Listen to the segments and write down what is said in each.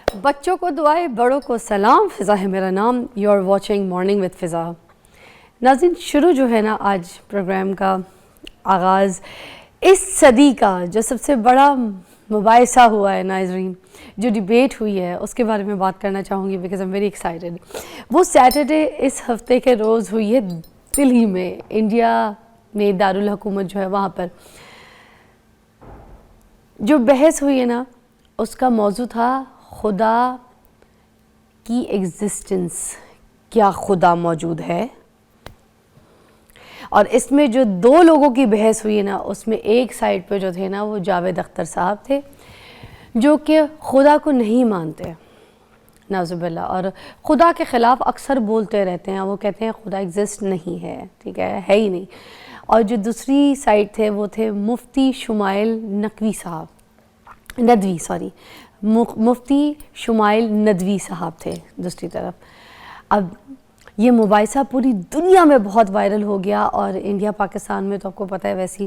بچوں کو دعائیں، بڑوں کو سلام. فضا ہے میرا نام. You are watching morning with Fiza. ناظرین، شروع جو ہے نا آج پروگرام کا آغاز اس صدی کا جو سب سے بڑا مباحثہ ہوا ہے ناظرین، جو ڈیبیٹ ہوئی ہے، اس کے بارے میں بات کرنا چاہوں گی because I am very excited. وہ سیٹرڈے اس ہفتے کے روز ہوئی ہے دلی میں، انڈیا میں دارالحکومت جو ہے وہاں پر. جو بحث ہوئی ہے نا اس کا موضوع تھا خدا کی ایگزسٹنس. کیا خدا موجود ہے؟ اور اس میں جو دو لوگوں کی بحث ہوئی ہے نا اس میں ایک سائڈ پہ جو تھے نا وہ جاوید اختر صاحب تھے جو کہ خدا کو نہیں مانتے نعوذ باللہ، اور خدا کے خلاف اکثر بولتے رہتے ہیں. وہ کہتے ہیں خدا ایگزسٹ نہیں ہے، ٹھیک ہے ہی نہیں. اور جو دوسری سائڈ تھے وہ تھے مفتی شمائل مفتی شمائل ندوی صاحب تھے دوسری طرف. اب یہ مباحثہ پوری دنیا میں بہت وائرل ہو گیا اور انڈیا پاکستان میں تو آپ کو پتہ ہے ویسی.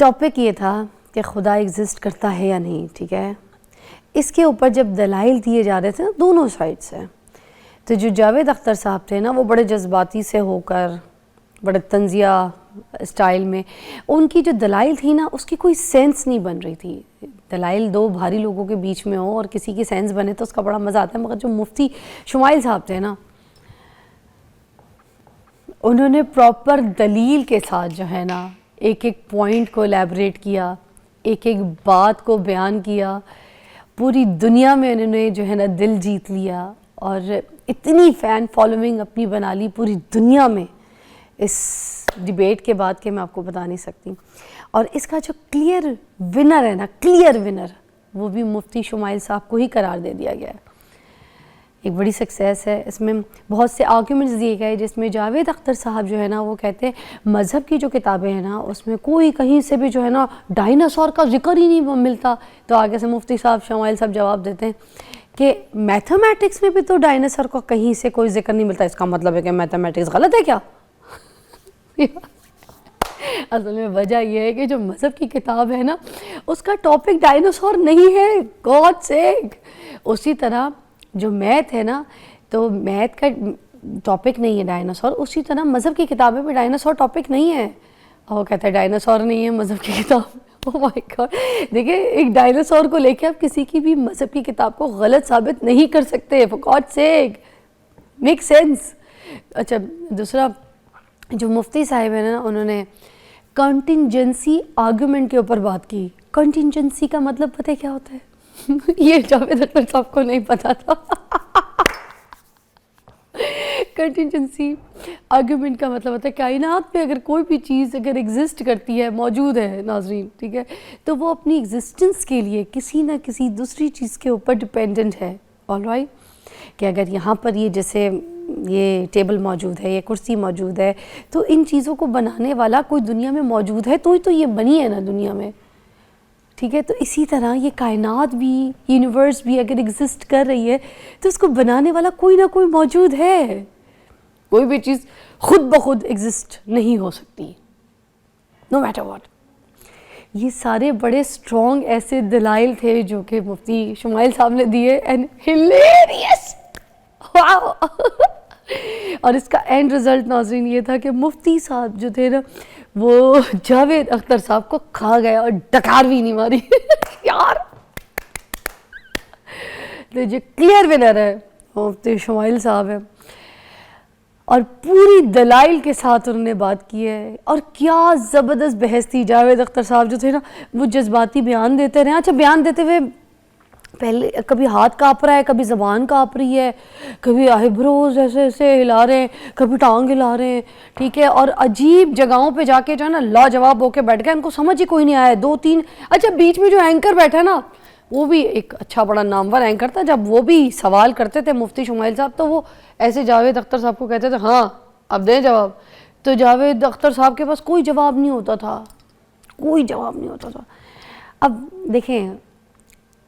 ٹاپک یہ تھا کہ خدا ایگزسٹ کرتا ہے یا نہیں، ٹھیک ہے. اس کے اوپر جب دلائل دیے جا رہے تھے نا دونوں سائڈ سے، تو جو جاوید اختر صاحب تھے نا وہ بڑے جذباتی سے ہو کر، بڑے طنزیہ اسٹائل میں ان کی جو دلائل تھی نا اس کی کوئی سینس نہیں بن رہی تھی. دلائل دو بھاری لوگوں کے بیچ میں ہو اور کسی کی سینس بنے تو اس کا بڑا مزہ آتا ہے. مگر جو مفتی شمائل صاحب تھے نا انہوں نے پراپر دلیل کے ساتھ جو ہے نا ایک ایک پوائنٹ کو الیبریٹ کیا، ایک ایک بات کو بیان کیا. پوری دنیا میں انہوں نے جو ہے نا دل جیت لیا اور اتنی فین فالوئنگ اپنی بنا لی پوری دنیا میں اس ڈیبیٹ کے بعد کہ میں آپ کو بتا نہیں سکتی. اور اس کا جو کلیئر ونر ہے نا، کلیئر ونر، وہ بھی مفتی شمائل صاحب کو ہی قرار دے دیا گیا ہے. ایک بڑی سکسیس ہے. اس میں بہت سے آرگیومنٹس دیے گئے جس میں جاوید اختر صاحب جو ہے نا وہ کہتے ہیں مذہب کی جو کتابیں ہیں نا اس میں کوئی کہیں سے بھی جو ہے نا ڈائناسور کا ذکر ہی نہیں ملتا. تو آگے سے مفتی صاحب شمائل صاحب جواب دیتے ہیں کہ میتھمیٹکس میں بھی تو ڈائناسور کا کہیں سے کوئی ذکر نہیں ملتا. اس کا مطلب ہے کہ میتھمیٹکس غلط ہے کیا؟ اصل میں وجہ یہ ہے کہ جو مذہب کی کتاب ہے نا اس کا ٹاپک ڈائناسور نہیں ہے، گاڈ سیک. اسی طرح جو میتھ ہے نا تو میتھ کا ٹاپک نہیں ہے ڈائناسور، اسی طرح مذہب کی کتابیں میں ڈائناسور ٹاپک نہیں ہے. اور وہ کہتا ہے ڈائناسور نہیں ہے مذہب کی کتاب. اوہ مائی گاڈ. دیکھیں ایک ڈائناسور کو لے کے آپ کسی کی بھی مذہب کی کتاب کو غلط ثابت نہیں کر سکتے. For God sake make sense. اچھا دوسرا جو مفتی صاحب ہیں نا انہوں نے کنٹینجنسی آرگومنٹ کے اوپر بات کی. کنٹینجنسی کا مطلب پتہ ہے کیا ہوتا ہے؟ یہ جاوید اختر صاحب کو نہیں پتا تھا. کنٹینجنسی آرگومنٹ کا مطلب ہوتا ہے کائنات میں اگر کوئی بھی چیز اگر ایگزسٹ کرتی ہے، موجود ہے ناظرین، ٹھیک ہے، تو وہ اپنی ایگزسٹنس کے لیے کسی نہ کسی دوسری چیز کے اوپر ڈیپینڈنٹ ہے. آل رائٹ، کہ اگر یہاں پر یہ جیسے یہ ٹیبل موجود ہے، یہ کرسی موجود ہے، تو ان چیزوں کو بنانے والا کوئی دنیا میں موجود ہے تو یہ بنی ہے نا دنیا میں، ٹھیک ہے. تو اسی طرح یہ کائنات بھی، یونیورس بھی اگر ایگزسٹ کر رہی ہے تو اس کو بنانے والا کوئی نہ کوئی موجود ہے. کوئی بھی چیز خود بخود ایگزسٹ نہیں ہو سکتی، نو میٹر واٹ. یہ سارے بڑے اسٹرانگ ایسے دلائل تھے جو کہ مفتی شمائل صاحب نے دیے اینڈ ہلیریس. واو. اور اس کا اینڈ رزلٹ ناظرین یہ تھا کہ مفتی صاحب جو تھے نا وہ جاوید اختر صاحب کو کھا گئے اور ڈکار بھی نہیں ماری. یار تو جو کلیئر ونر ہے مفتی شمائل صاحب ہے اور پوری دلائل کے ساتھ انہوں نے بات کی ہے. اور کیا زبردست بحث تھی. جاوید اختر صاحب جو تھے نا وہ جذباتی بیان دیتے رہے. اچھا بیان دیتے ہوئے پہلے کبھی ہاتھ کانپ رہا ہے، کبھی زبان کانپ رہی ہے، کبھی آئی بروز ایسے ایسے ہلا رہے ہیں، کبھی ٹانگ ہلا رہے ہیں، ٹھیک ہے. اور عجیب جگہوں پہ جا کے جو ہے نا لاجواب ہو کے بیٹھ گئے. ان کو سمجھ ہی کوئی نہیں آیا. 2-3 اچھا بیچ میں جو اینکر بیٹھا نا وہ بھی ایک اچھا بڑا نامور اینکر تھا. جب وہ بھی سوال کرتے تھے مفتی شمائل صاحب تو وہ ایسے جاوید اختر صاحب کو کہتے تھے ہاں اب دیں جواب. تو جاوید اختر صاحب کے پاس کوئی جواب نہیں ہوتا تھا، کوئی جواب نہیں ہوتا تھا. اب دیکھیں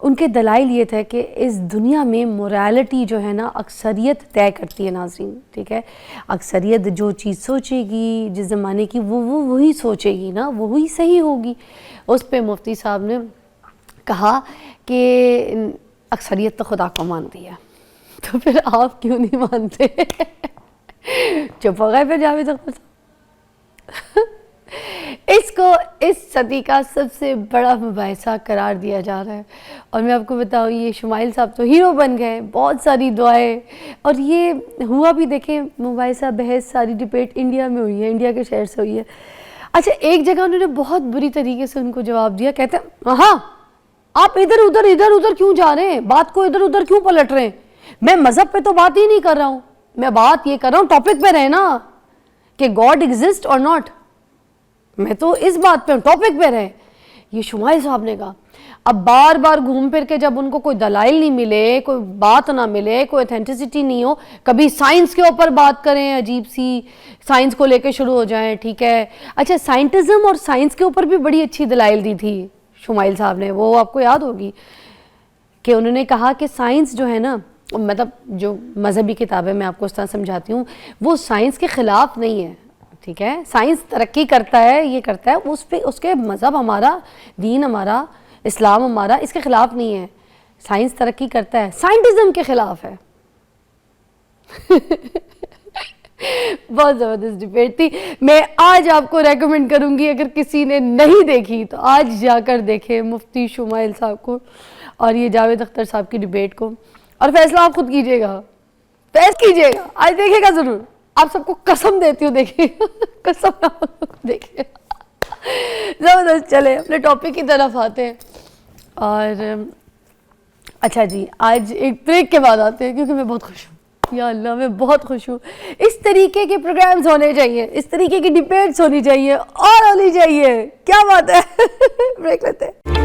ان کے دلائل یہ تھے کہ اس دنیا میں موریلٹی جو ہے نا اکثریت طے کرتی ہے ناظرین، ٹھیک ہے. اکثریت جو چیز سوچے گی جس زمانے کی وہ وہی سوچے گی نا، وہی صحیح ہوگی. اس پہ مفتی صاحب نے کہا کہ اکثریت تو خدا کو مانتی ہے، تو پھر آپ کیوں نہیں مانتے؟ چپ ہو گئے پھر جاوید اختر صاحب. اس کو اس صدی کا سب سے بڑا مباحثہ قرار دیا جا رہا ہے، اور میں آپ کو بتاؤں یہ شمائل صاحب تو ہیرو بن گئے، بہت ساری دعائیں، اور یہ ہوا بھی دیکھیں مباحثہ بحث ساری ڈبیٹ انڈیا میں ہوئی ہے، انڈیا کے شہر سے ہوئی ہے. اچھا ایک جگہ انہوں نے بہت بری طریقے سے ان کو جواب دیا، کہتے ہیں ہاں آپ ادھر ادھر کیوں جا رہے ہیں، بات کو ادھر ادھر کیوں پلٹ رہے ہیں، میں مذہب پہ تو بات ہی نہیں کر رہا ہوں، میں بات یہ کر رہا ہوں ٹاپک پہ رہے نا کہ گاڈ ایگزسٹ اور ناٹ، میں تو اس بات پہ ٹاپک پہ رہے. یہ شمائل صاحب نے کہا. اب بار بار گھوم پھر کے جب ان کو کوئی دلائل نہیں ملے، کوئی بات نہ ملے، کوئی اتھینٹسٹی نہیں ہو، کبھی سائنس کے اوپر بات کریں عجیب سی، سائنس کو لے کے شروع ہو جائیں، ٹھیک ہے. اچھا سائنٹزم اور سائنس کے اوپر بھی بڑی اچھی دلائل دی تھی شمائل صاحب نے، وہ آپ کو یاد ہوگی کہ انہوں نے کہا کہ سائنس جو ہے نا، مطلب جو مذہبی کتابیں میں آپ کو اس طرح سمجھاتی ہوں، وہ سائنس کے خلاف نہیں ہے، ٹھیک ہے. سائنس ترقی کرتا ہے، یہ کرتا ہے، اس پہ اس کے مذہب ہمارا، دین ہمارا، اسلام ہمارا اس کے خلاف نہیں ہے. سائنس ترقی کرتا ہے، سائنٹزم کے خلاف ہے. بہت زبردست ڈبیٹ تھی. میں آج آپ کو ریکمنڈ کروں گی اگر کسی نے نہیں دیکھی تو آج جا کر دیکھیں مفتی شمائل صاحب کو اور یہ جاوید اختر صاحب کی ڈبیٹ کو، اور فیصلہ آپ خود کیجئے گا، فیصلہ کیجئے گا، آج دیکھے گا ضرور. آپ سب کو قسم دیتی ہوں دیکھیں گا، قسم دیکھیں گا. زبردست. چلے اپنے ٹاپک کی طرف آتے ہیں. اور اچھا جی آج ایک بریک کے بعد آتے ہیں کیونکہ میں بہت خوش ہوں، یا اللہ میں بہت خوش ہوں. اس طریقے کے پروگرامز ہونے چاہیے، اس طریقے کی ڈیبیٹس ہونی چاہیے اور ہونی چاہیے. کیا بات ہے. بریک لیتے ہیں.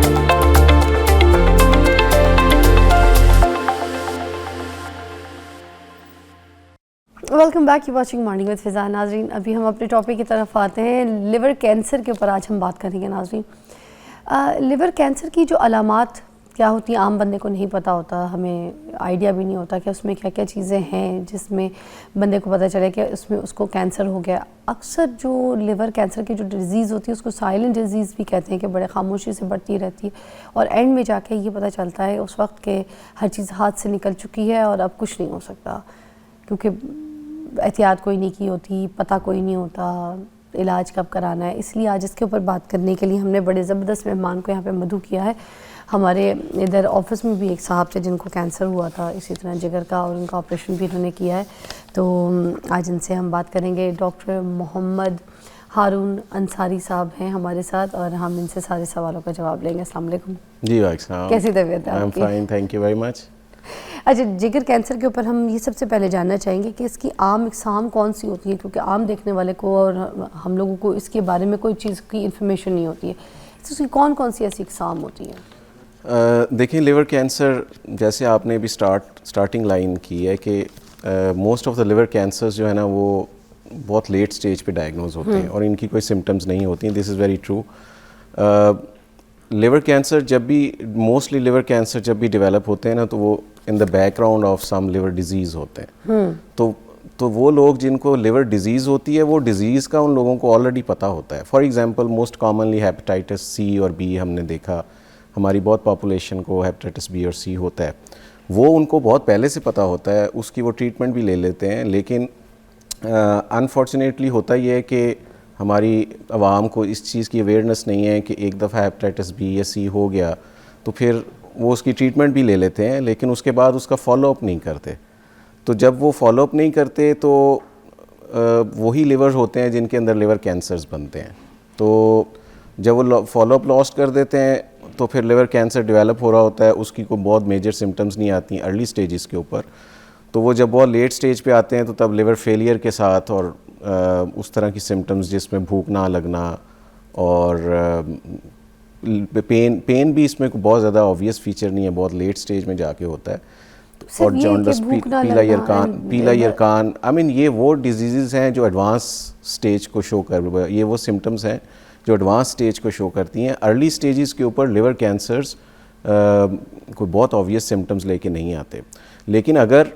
Welcome back, you watching morning with Fiza. ناظرین ابھی ہم اپنے ٹاپک کی طرف آتے ہیں. لیور کینسر کے اوپر آج ہم بات کریں گے. ناظرین لیور کینسر کی جو علامات کیا ہوتی ہیں عام بندے کو نہیں پتہ ہوتا، ہمیں آئیڈیا بھی نہیں ہوتا کہ اس میں کیا کیا چیزیں ہیں جس میں بندے کو پتہ چلے کہ اس میں اس کو کینسر ہو گیا. اکثر جو لیور کینسر کی جو ڈیزیز ہوتی ہے اس کو سائلنٹ ڈیزیز بھی کہتے ہیں کہ بڑے خاموشی سے بڑھتی رہتی ہے، اور اینڈ میں جا کے یہ پتہ چلتا ہے اس وقت کہ ہر چیز ہاتھ سے نکل چکی ہے اور اب کچھ نہیں ہو سکتا، کیونکہ احتیاط کوئی نہیں کی ہوتی، پتہ کوئی نہیں ہوتا علاج کب کرانا ہے. اس لیے آج اس کے اوپر بات کرنے کے لیے ہم نے بڑے زبردست مہمان کو یہاں پہ مدعو کیا ہے. ہمارے ادھر آفس میں بھی ایک صاحب تھے جن کو کینسر ہوا تھا اسی طرح جگر کا، اور ان کا آپریشن بھی انہوں نے کیا ہے. تو آج ان سے ہم بات کریں گے. ڈاکٹر محمد ہارون انصاری صاحب ہیں ہمارے ساتھ اور ہم ان سے سارے سوالوں کا جواب لیں گے. السلام علیکم. جی وعلیکم السلام. کیسی طبیعت ہے آپ کی؟ Fine, thank you very much. اچھا جگر کینسر کے اوپر ہم یہ سب سے پہلے جاننا چاہیں گے کہ اس کی عام اقسام کون سی ہوتی ہے، کیونکہ عام دیکھنے والے کو اور ہم لوگوں کو اس کے بارے میں کوئی چیز کی انفارمیشن نہیں ہوتی ہے. اس کی کون کون سی ایسی اقسام ہوتی ہیں؟ دیکھیں لیور کینسر جیسے آپ نے بھی اسٹارٹنگ لائن کی ہے کہ most of the liver cancers جو ہے نا وہ بہت لیٹ سٹیج پہ ڈائگنوز ہوتے ہیں اور ان کی کوئی سمٹمز نہیں ہوتی ہیں. This is very true. Liver cancer جب بھی موسٹلی لیور کینسر جب بھی ڈیولپ ہوتے ہیں نا تو وہ in the background of some liver disease ہوتے ہیں. تو وہ لوگ جن کو لیور ڈیزیز ہوتی ہے وہ ڈیزیز کا ان لوگوں کو آلریڈی پتہ ہوتا ہے. For example most commonly hepatitis C اور بی ہم نے دیکھا، ہماری بہت پاپولیشن کو ہیپیٹائٹس بی اور سی ہوتا ہے، وہ ان کو بہت پہلے سے پتہ ہوتا ہے، اس کی وہ ٹریٹمنٹ بھی لے لیتے ہیں. لیکن انفارچونیٹلی ہوتا یہ ہے کہ ہماری عوام کو اس چیز کی اویئرنیس نہیں ہے کہ ایک دفعہ ہیپیٹائٹس بی یا سی ہو گیا تو پھر وہ اس کی ٹریٹمنٹ بھی لے لیتے ہیں لیکن اس کے بعد اس کا فالو اپ نہیں کرتے. تو جب وہ فالو اپ نہیں کرتے تو وہی لیور ہوتے ہیں جن کے اندر لیور کینسرز بنتے ہیں. تو جب وہ فالو اپ لاسٹ کر دیتے ہیں تو پھر لیور کینسر ڈیولپ ہو رہا ہوتا ہے، اس کی کوئی بہت میجر سمٹمز نہیں آتی ہیں ارلی سٹیجز کے اوپر. تو وہ جب بہت لیٹ سٹیج پہ آتے ہیں تو تب لیور فیلئر کے ساتھ اور اس طرح کی سمٹمز جس میں بھوک نہ لگنا اور پین بھی اس میں بہت زیادہ آبویس فیچر نہیں ہے، بہت لیٹ سٹیج میں جا کے ہوتا ہے. اور جانڈس، پیلا یرکان، آئی مین یہ وہ ڈیزیزز ہیں جو ایڈوانس سٹیج کو شو یہ وہ سمٹمز ہیں جو ایڈوانس سٹیج کو شو کرتی ہیں. ارلی سٹیجز کے اوپر لیور کینسرز کوئی بہت آبویس سمٹمز لے کے نہیں آتے. لیکن اگر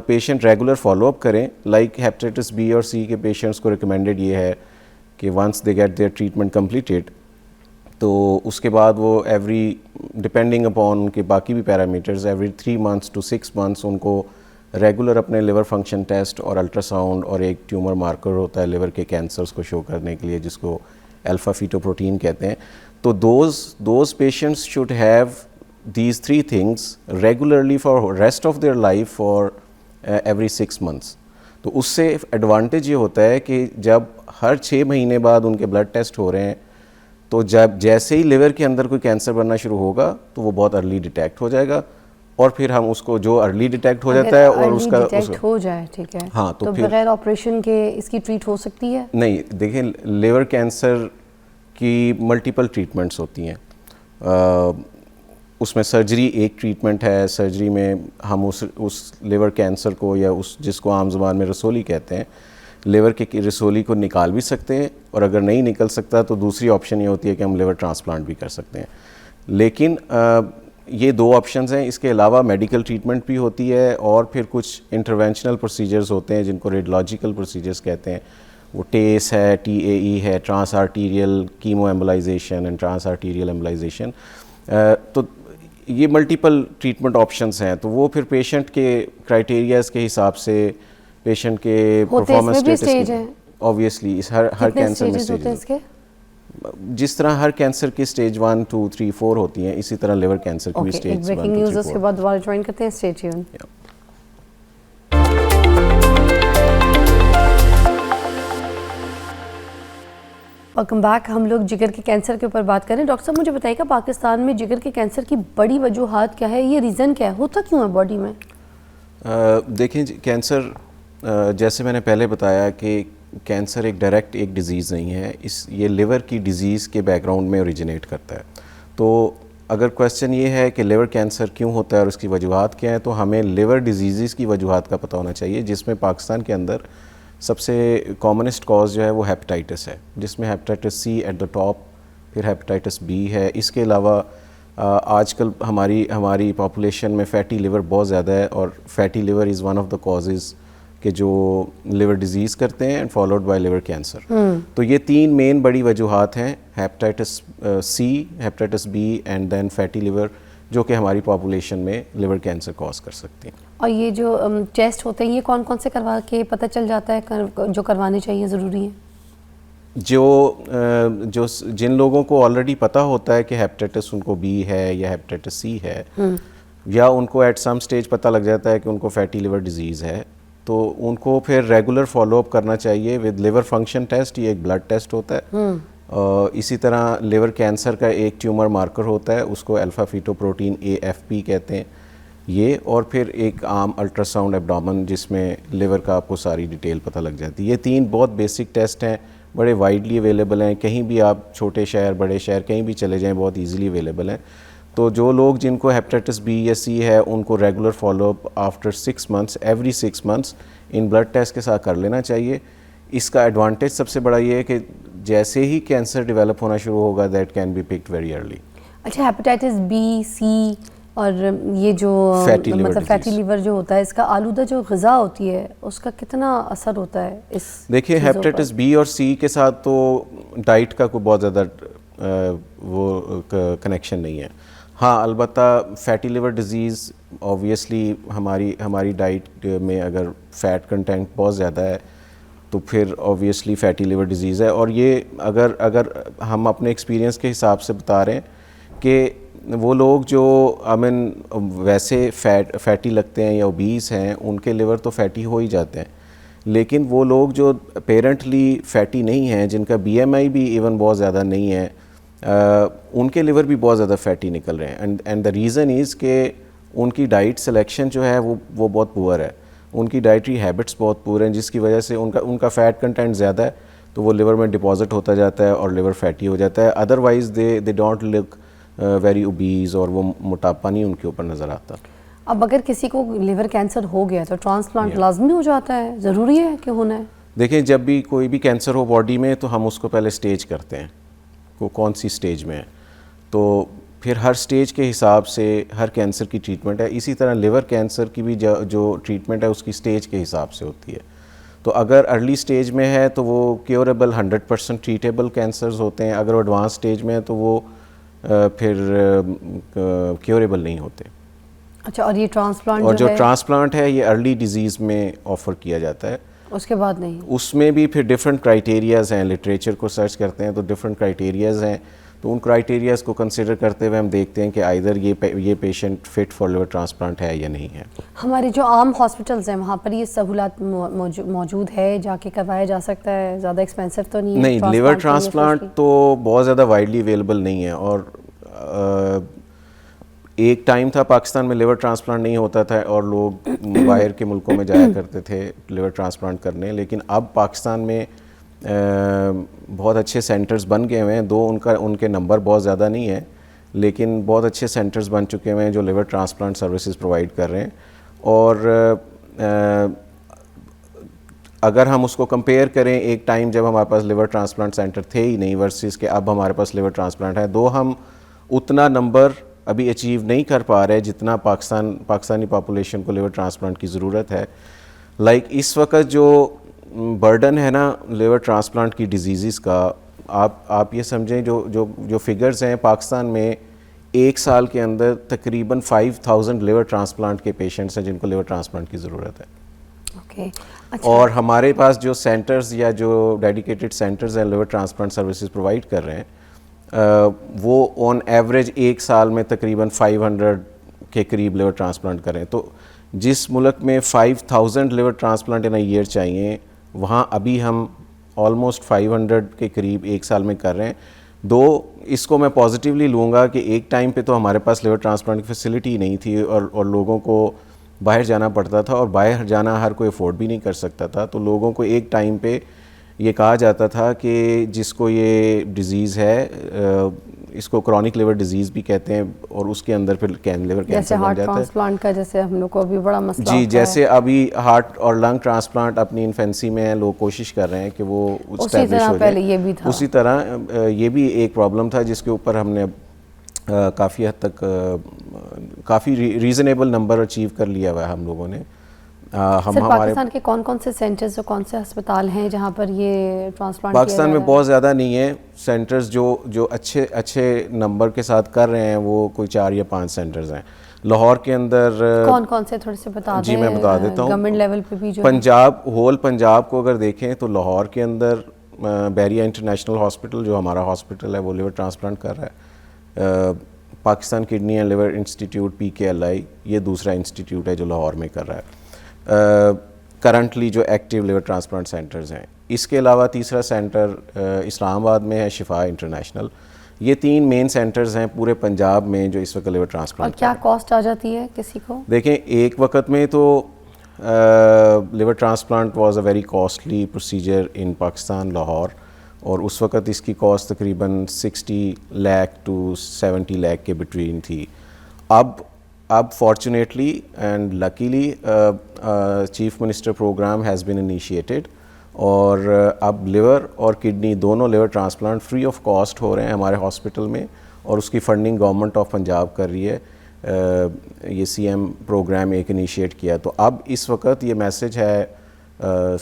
پیشنٹ ریگولر فالو اپ کریں، لائک ہیپیٹائٹس بی اور سی کے پیشنٹس کو ریکمینڈڈ یہ ہے کہ once they get their treatment completed تو اس کے بعد وہ ایوری ڈپینڈنگ اپون ان کے باقی بھی parameters every 3 months to 6 months ان کو ریگولر اپنے لیور فنکشن ٹیسٹ اور الٹرا ساؤنڈ اور ایک ٹیومر مارکر ہوتا ہے لیور کے کینسرز کو شو کرنے کے لیے جس کو الفا فیٹوپروٹین کہتے ہیں. تو those patients should have these 3 things regularly for rest of their life for every 6 months. تو اس سے ایڈوانٹیج یہ ہوتا ہے کہ جب ہر 6 مہینے بعد ان کے بلڈ ٹیسٹ ہو رہے ہیں تو جب جیسے ہی لیور کے اندر کوئی کینسر بننا شروع ہوگا تو وہ بہت ارلی ڈیٹیکٹ ہو جائے گا, اور پھر ہم اس کو جو ارلی ڈیٹیکٹ ہو جاتا ہے اور اس کا ڈیٹیکٹ ہو جائے, ٹھیک ہے, ہاں تو بغیر آپریشن کے اس کی ٹریٹ ہو سکتی ہے؟ نہیں, دیکھیں لیور کینسر کی ملٹیپل ٹریٹمنٹس ہوتی ہیں. اس میں سرجری ایک ٹریٹمنٹ ہے. سرجری میں ہم اس لیور کینسر کو یا اس جس کو عام زبان میں رسولی کہتے ہیں, لیور کے رسولی کو نکال بھی سکتے ہیں, اور اگر نہیں نکل سکتا تو دوسری آپشن یہ ہوتی ہے کہ ہم لیور ٹرانسپلانٹ بھی کر سکتے ہیں. لیکن یہ 2 آپشنز ہیں. اس کے علاوہ میڈیکل ٹریٹمنٹ بھی ہوتی ہے, اور پھر کچھ انٹرونشنل پروسیجرز ہوتے ہیں جن کو ریڈیولوجیکل پروسیجرز کہتے ہیں. وہ ٹیس ہے, TAE ہے, trans arterial chemo embolization and trans arterial embolization. تو یہ ملٹیپل ٹریٹمنٹ آپشنز ہیں. تو وہ پھر پیشنٹ کے کرائٹیریاز کے حساب سے, پیشنٹ کے پرفارمنس اسٹیٹس کے, اوبویسلی ہر کینسر میں اسٹیجز کے جس طرح ہر کینسر کی اسٹیج 1 2 3 4 ہوتی ہیں, اسی طرح لیور کینسر کی بھی اسٹیج 1 2 3 4. بریکنگ نیوز اس کے بعد دوبارہ جوائن کرتے ہیں, اسٹے ٹیون. Welcome back. ہم لوگ جگر کے کینسر کے اوپر بات کریں. ڈاکٹر صاحب مجھے بتائیے گا پاکستان میں جگر کے کینسر کی بڑی وجوہات کیا ہے, یہ ریزن کیا ہے, ہوتا کیوں ہے باڈی میں؟ دیکھیں کینسر جیسے میں نے پہلے بتایا کہ کینسر ایک ڈائریکٹ ایک ڈیزیز نہیں ہے, یہ لیور کی ڈیزیز کے بیک گراؤنڈ میں اوریجنیٹ کرتا ہے. تو اگر کویسچن یہ ہے کہ لیور کینسر کیوں ہوتا ہے اور اس کی وجوہات کیا ہیں, تو ہمیں لیور ڈیزیزز کی وجوہات کا پتہ ہونا چاہیے, جس میں پاکستان کے اندر سب سے کامنسٹ کاز جو ہے وہ ہیپاٹائٹس ہے, جس میں hepatitis C at the top, پھر ہیپاٹائٹس B ہے. اس کے علاوہ آج کل ہماری پاپولیشن میں فیٹی لیور بہت زیادہ ہے, اور fatty liver is one of the causes کہ جو لیور ڈیزیز کرتے ہیں, and followed by liver cancer. تو یہ 3 مین بڑی وجوہات ہیں, hepatitis C, hepatitis B and then fatty liver, جو کہ ہماری پاپولیشن میں لیور کینسر کاز کر سکتی ہیں. اور یہ جو ٹیسٹ ہوتے ہیں یہ کون کون سے کروا کے پتہ چل جاتا ہے, جو کروانے چاہیے, ضروری ہے؟ جو جن لوگوں کو آلریڈی پتہ ہوتا ہے کہ ہیپاٹائٹس ان کو B ہے یا ہیپاٹائٹس C ہے, یا ان کو ایٹ سم سٹیج پتہ لگ جاتا ہے کہ ان کو فیٹی لیور ڈیزیز ہے, تو ان کو پھر ریگولر فالو اپ کرنا چاہیے ود لیور فنکشن ٹیسٹ. یہ ایک بلڈ ٹیسٹ ہوتا ہے. اسی طرح لیور کینسر کا ایک ٹیومر مارکر ہوتا ہے, اس کو الفا فیٹوپروٹین AFP کہتے ہیں یہ, اور پھر ایک عام الٹرا ساؤنڈ ایبڈومن جس میں لیور کا آپ کو ساری ڈیٹیل پتہ لگ جاتی ہے. یہ 3 بہت بیسک ٹیسٹ ہیں, بڑے وائڈلی اویلیبل ہیں, کہیں بھی آپ چھوٹے شہر بڑے شہر کہیں بھی چلے جائیں بہت ایزیلی اویلیبل ہیں. تو جو لوگ جن کو ہیپاٹائٹس B یا C ہے ان کو regular follow up after 6 months every 6 months ان بلڈ ٹیسٹ کے ساتھ کر لینا چاہیے. اس کا ایڈوانٹیج سب سے بڑا یہ ہے کہ جیسے ہی کینسر ڈیولپ ہونا شروع ہوگا that can be picked very early. اچھا, ہیپاٹائٹس B, C اور یہ جو مطلب فیٹی لیور جو ہوتا ہے, اس کا آلودہ جو غذا ہوتی ہے اس کا کتنا اثر ہوتا ہے اس؟ دیکھیے ہیپاٹائٹس B اور C کے ساتھ تو ڈائٹ کا کوئی بہت زیادہ وہ کنیکشن نہیں ہے. ہاں البتہ فیٹی لیور ڈیزیز اوبویسلی ہماری ڈائٹ میں اگر فیٹ کنٹینٹ بہت زیادہ ہے تو پھر اوبویسلی فیٹی لیور ڈیزیز ہے. اور یہ اگر ہم اپنے ایکسپیرینس کے حساب سے بتا رہے ہیں کہ وہ لوگ جو ویسے فیٹی لگتے ہیں یا اوبیس ہیں ان کے لیور تو فیٹی ہو ہی جاتے ہیں, لیکن وہ لوگ جو پیرنٹلی فیٹی نہیں ہیں, جن کا BMI بھی ایون بہت زیادہ نہیں ہے, ان کے لیور بھی بہت زیادہ فیٹی نکل رہے ہیں. اینڈ دا ریزن از کہ ان کی ڈائٹ سلیکشن جو ہے وہ بہت پور ہے, ان کی ڈائٹری ہیبٹس بہت پور ہیں, جس کی وجہ سے ان کا فیٹ کنٹینٹ زیادہ ہے تو وہ لیور میں ڈپازٹ ہوتا جاتا ہے اور لیور فیٹی ہو جاتا ہے. Otherwise they don't look very obese, اور وہ موٹاپا نہیں ان کے اوپر نظر آتا. اب اگر کسی کو لیور کینسر ہو گیا تو ٹرانسپلانٹ لازمی ہو جاتا ہے, ضروری ہے کہ ہونا ہے؟ دیکھیں جب بھی کوئی بھی کینسر ہو باڈی میں تو ہم اس کو پہلے سٹیج کرتے ہیں وہ کون سی سٹیج میں ہے, تو پھر ہر سٹیج کے حساب سے ہر کینسر کی ٹریٹمنٹ ہے. اسی طرح لیور کینسر کی بھی جو ٹریٹمنٹ ہے اس کی سٹیج کے حساب سے ہوتی ہے. تو اگر ارلی سٹیج میں ہے تو وہ کیوریبل 100% ٹریٹیبل کینسرز ہوتے ہیں, اگر وہ ایڈوانس سٹیج میں ہے تو وہ پھر کیوریبل نہیں ہوتے. اچھا, اور یہ ٹرانسپلانٹ اور جو ٹرانسپلانٹ ہے یہ ارلی ڈیزیز میں آفر کیا جاتا ہے, اس کے بعد نہیں. اس میں بھی پھر ڈفرینٹ کرائیٹیریاز ہیں, لٹریچر کو سرچ کرتے ہیں تو ڈفرینٹ کرائیٹیریاز ہیں, تو ان کرائیٹیریاز کو کنسیڈر کرتے ہوئے ہم دیکھتے ہیں کہ آئدر یہ patient fit for liver transplant ہے یا نہیں ہے. ہمارے جو عام ہاسپٹلز ہیں وہاں پر یہ سہولت موجود ہے, جا کے کروایا جا سکتا ہے, زیادہ ایکسپینسو تو نہیں ہے؟ نہیں, لیور ٹرانسپلانٹ تو بہت زیادہ وائڈلی اویلیبل نہیں ہے, اور ایک ٹائم تھا پاکستان میں لیور ٹرانسپلانٹ نہیں ہوتا تھا اور لوگ باہر کے ملکوں میں جایا کرتے تھے لیور ٹرانسپلانٹ کرنے, لیکن اب پاکستان میں بہت اچھے سینٹرز بن گئے ہوئے ہیں. ان کے نمبر بہت زیادہ نہیں ہیں, لیکن بہت اچھے سینٹرز بن چکے ہوئے ہیں جو لیور ٹرانسپلانٹ سروسز پرووائڈ کر رہے ہیں. اور اگر ہم اس کو کمپیئر کریں ایک ٹائم جب ہمارے پاس لیور ٹرانسپلانٹ سینٹر تھے ہی نہیں ورسز کہ اب ہمارے پاس لیور ٹرانسپلانٹ ہے, دو ہم اتنا نمبر ابھی اچیو نہیں کر پا رہے جتنا پاکستانی پاپولیشن کو لیور ٹرانسپلانٹ کی ضرورت ہے. اس وقت جو برڈن ہے نا لیور ٹرانسپلانٹ کی ڈیزیزز کا, آپ یہ سمجھیں جو فگرز ہیں پاکستان میں ایک سال کے اندر تقریباً 5000 لیور ٹرانسپلانٹ کے پیشنٹس ہیں جن کو لیور ٹرانسپلانٹ کی ضرورت ہے. اور ہمارے پاس جو سینٹرز یا جو ڈیڈیکیٹڈ سینٹرز ہیں لیور ٹرانسپلانٹ سروسز پرووائڈ کر رہے ہیں وہ آن ایوریج ایک سال میں تقریباً 500 کے قریب لیور ٹرانسپلانٹ کریں. تو جس ملک میں 5000 liver transplant in a year چاہیے وہاں ابھی ہم آلموسٹ 500 کے قریب ایک سال میں کر رہے ہیں. اس کو میں پازیٹیولی لوں گا کہ ایک ٹائم پہ تو ہمارے پاس لیور ٹرانسپلانٹ کی فیسلٹی نہیں تھی اور لوگوں کو باہر جانا پڑتا تھا, اور باہر جانا ہر کوئی افورڈ بھی نہیں کر سکتا تھا. تو لوگوں کو ایک ٹائم پہ یہ کہا جاتا تھا کہ جس کو یہ ڈیزیز ہے اس کو کرونک لیور ڈیزیز بھی کہتے ہیں, اور اس کے اندر پھر لیور کینسر بن جاتا ہے. جیسے ہارٹ ٹرانسپلانٹ کا جیسے ہم لوگ کو ابھی بڑا مسئلہ جی, جیسے ابھی ہارٹ اور لنگ ٹرانسپلانٹ اپنی انفینسی میں ہیں, لوگ کوشش کر رہے ہیں کہ وہ اسٹیبلش ہو جائے. اسی طرح یہ بھی ایک پرابلم تھا جس کے اوپر ہم نے کافی حد تک کافی ریزنیبل نمبر اچیو کر لیا ہوا ہے ہم لوگوں نے. پاکستان کے کون کون سے سینٹرز اور کون سے ہسپتال ہیں جہاں پر یہ ٹرانسپلانٹ پاکستان میں بہت زیادہ نہیں ہے سینٹرز جو اچھے نمبر کے ساتھ کر رہے ہیں, وہ کوئی 4 یا 5 سینٹرز ہیں. لاہور کے اندر کون سے تھوڑے سے بتا دیں. جی میں بتا دیتا ہوں. گورنمنٹ لیول پہ بھی جو پنجاب کو اگر دیکھیں تو لاہور کے اندر بیریا انٹرنیشنل ہاسپٹل جو ہمارا ہاسپٹل ہے وہ لیور ٹرانسپلانٹ کر رہا ہے. Pakistan kidney and liver institute PKLI یہ دوسرا انسٹیٹیوٹ ہے جو لاہور میں کر رہا ہے کرنٹلی جو ایکٹیو لیور ٹرانسپلانٹ سینٹرز ہیں. اس کے علاوہ تیسرا سینٹر اسلام آباد میں ہے شفا انٹرنیشنل. یہ 3 مین سینٹرز ہیں پورے پنجاب میں جو اس وقت لیور ٹرانسپلانٹ. اور کیا کاسٹ آ جاتی ہے کسی کو؟ دیکھیں ایک وقت میں تو liver transplant was a very costly procedure in Pakistan Lahore, اور اس وقت اس کی کاسٹ تقریباً 60 لاکھ to 70 لاکھ کے بٹوین تھی. اب fortunately and luckily chief minister program has been initiated, اور اب لیور اور کڈنی دونوں liver transplant free of cost ہو رہے ہیں ہمارے ہاسپٹل میں, اور اس کی فنڈنگ گورنمنٹ آف پنجاب کر رہی ہے. یہ CM پروگرام ایک انیشیٹ کیا. تو اب اس وقت یہ میسج ہے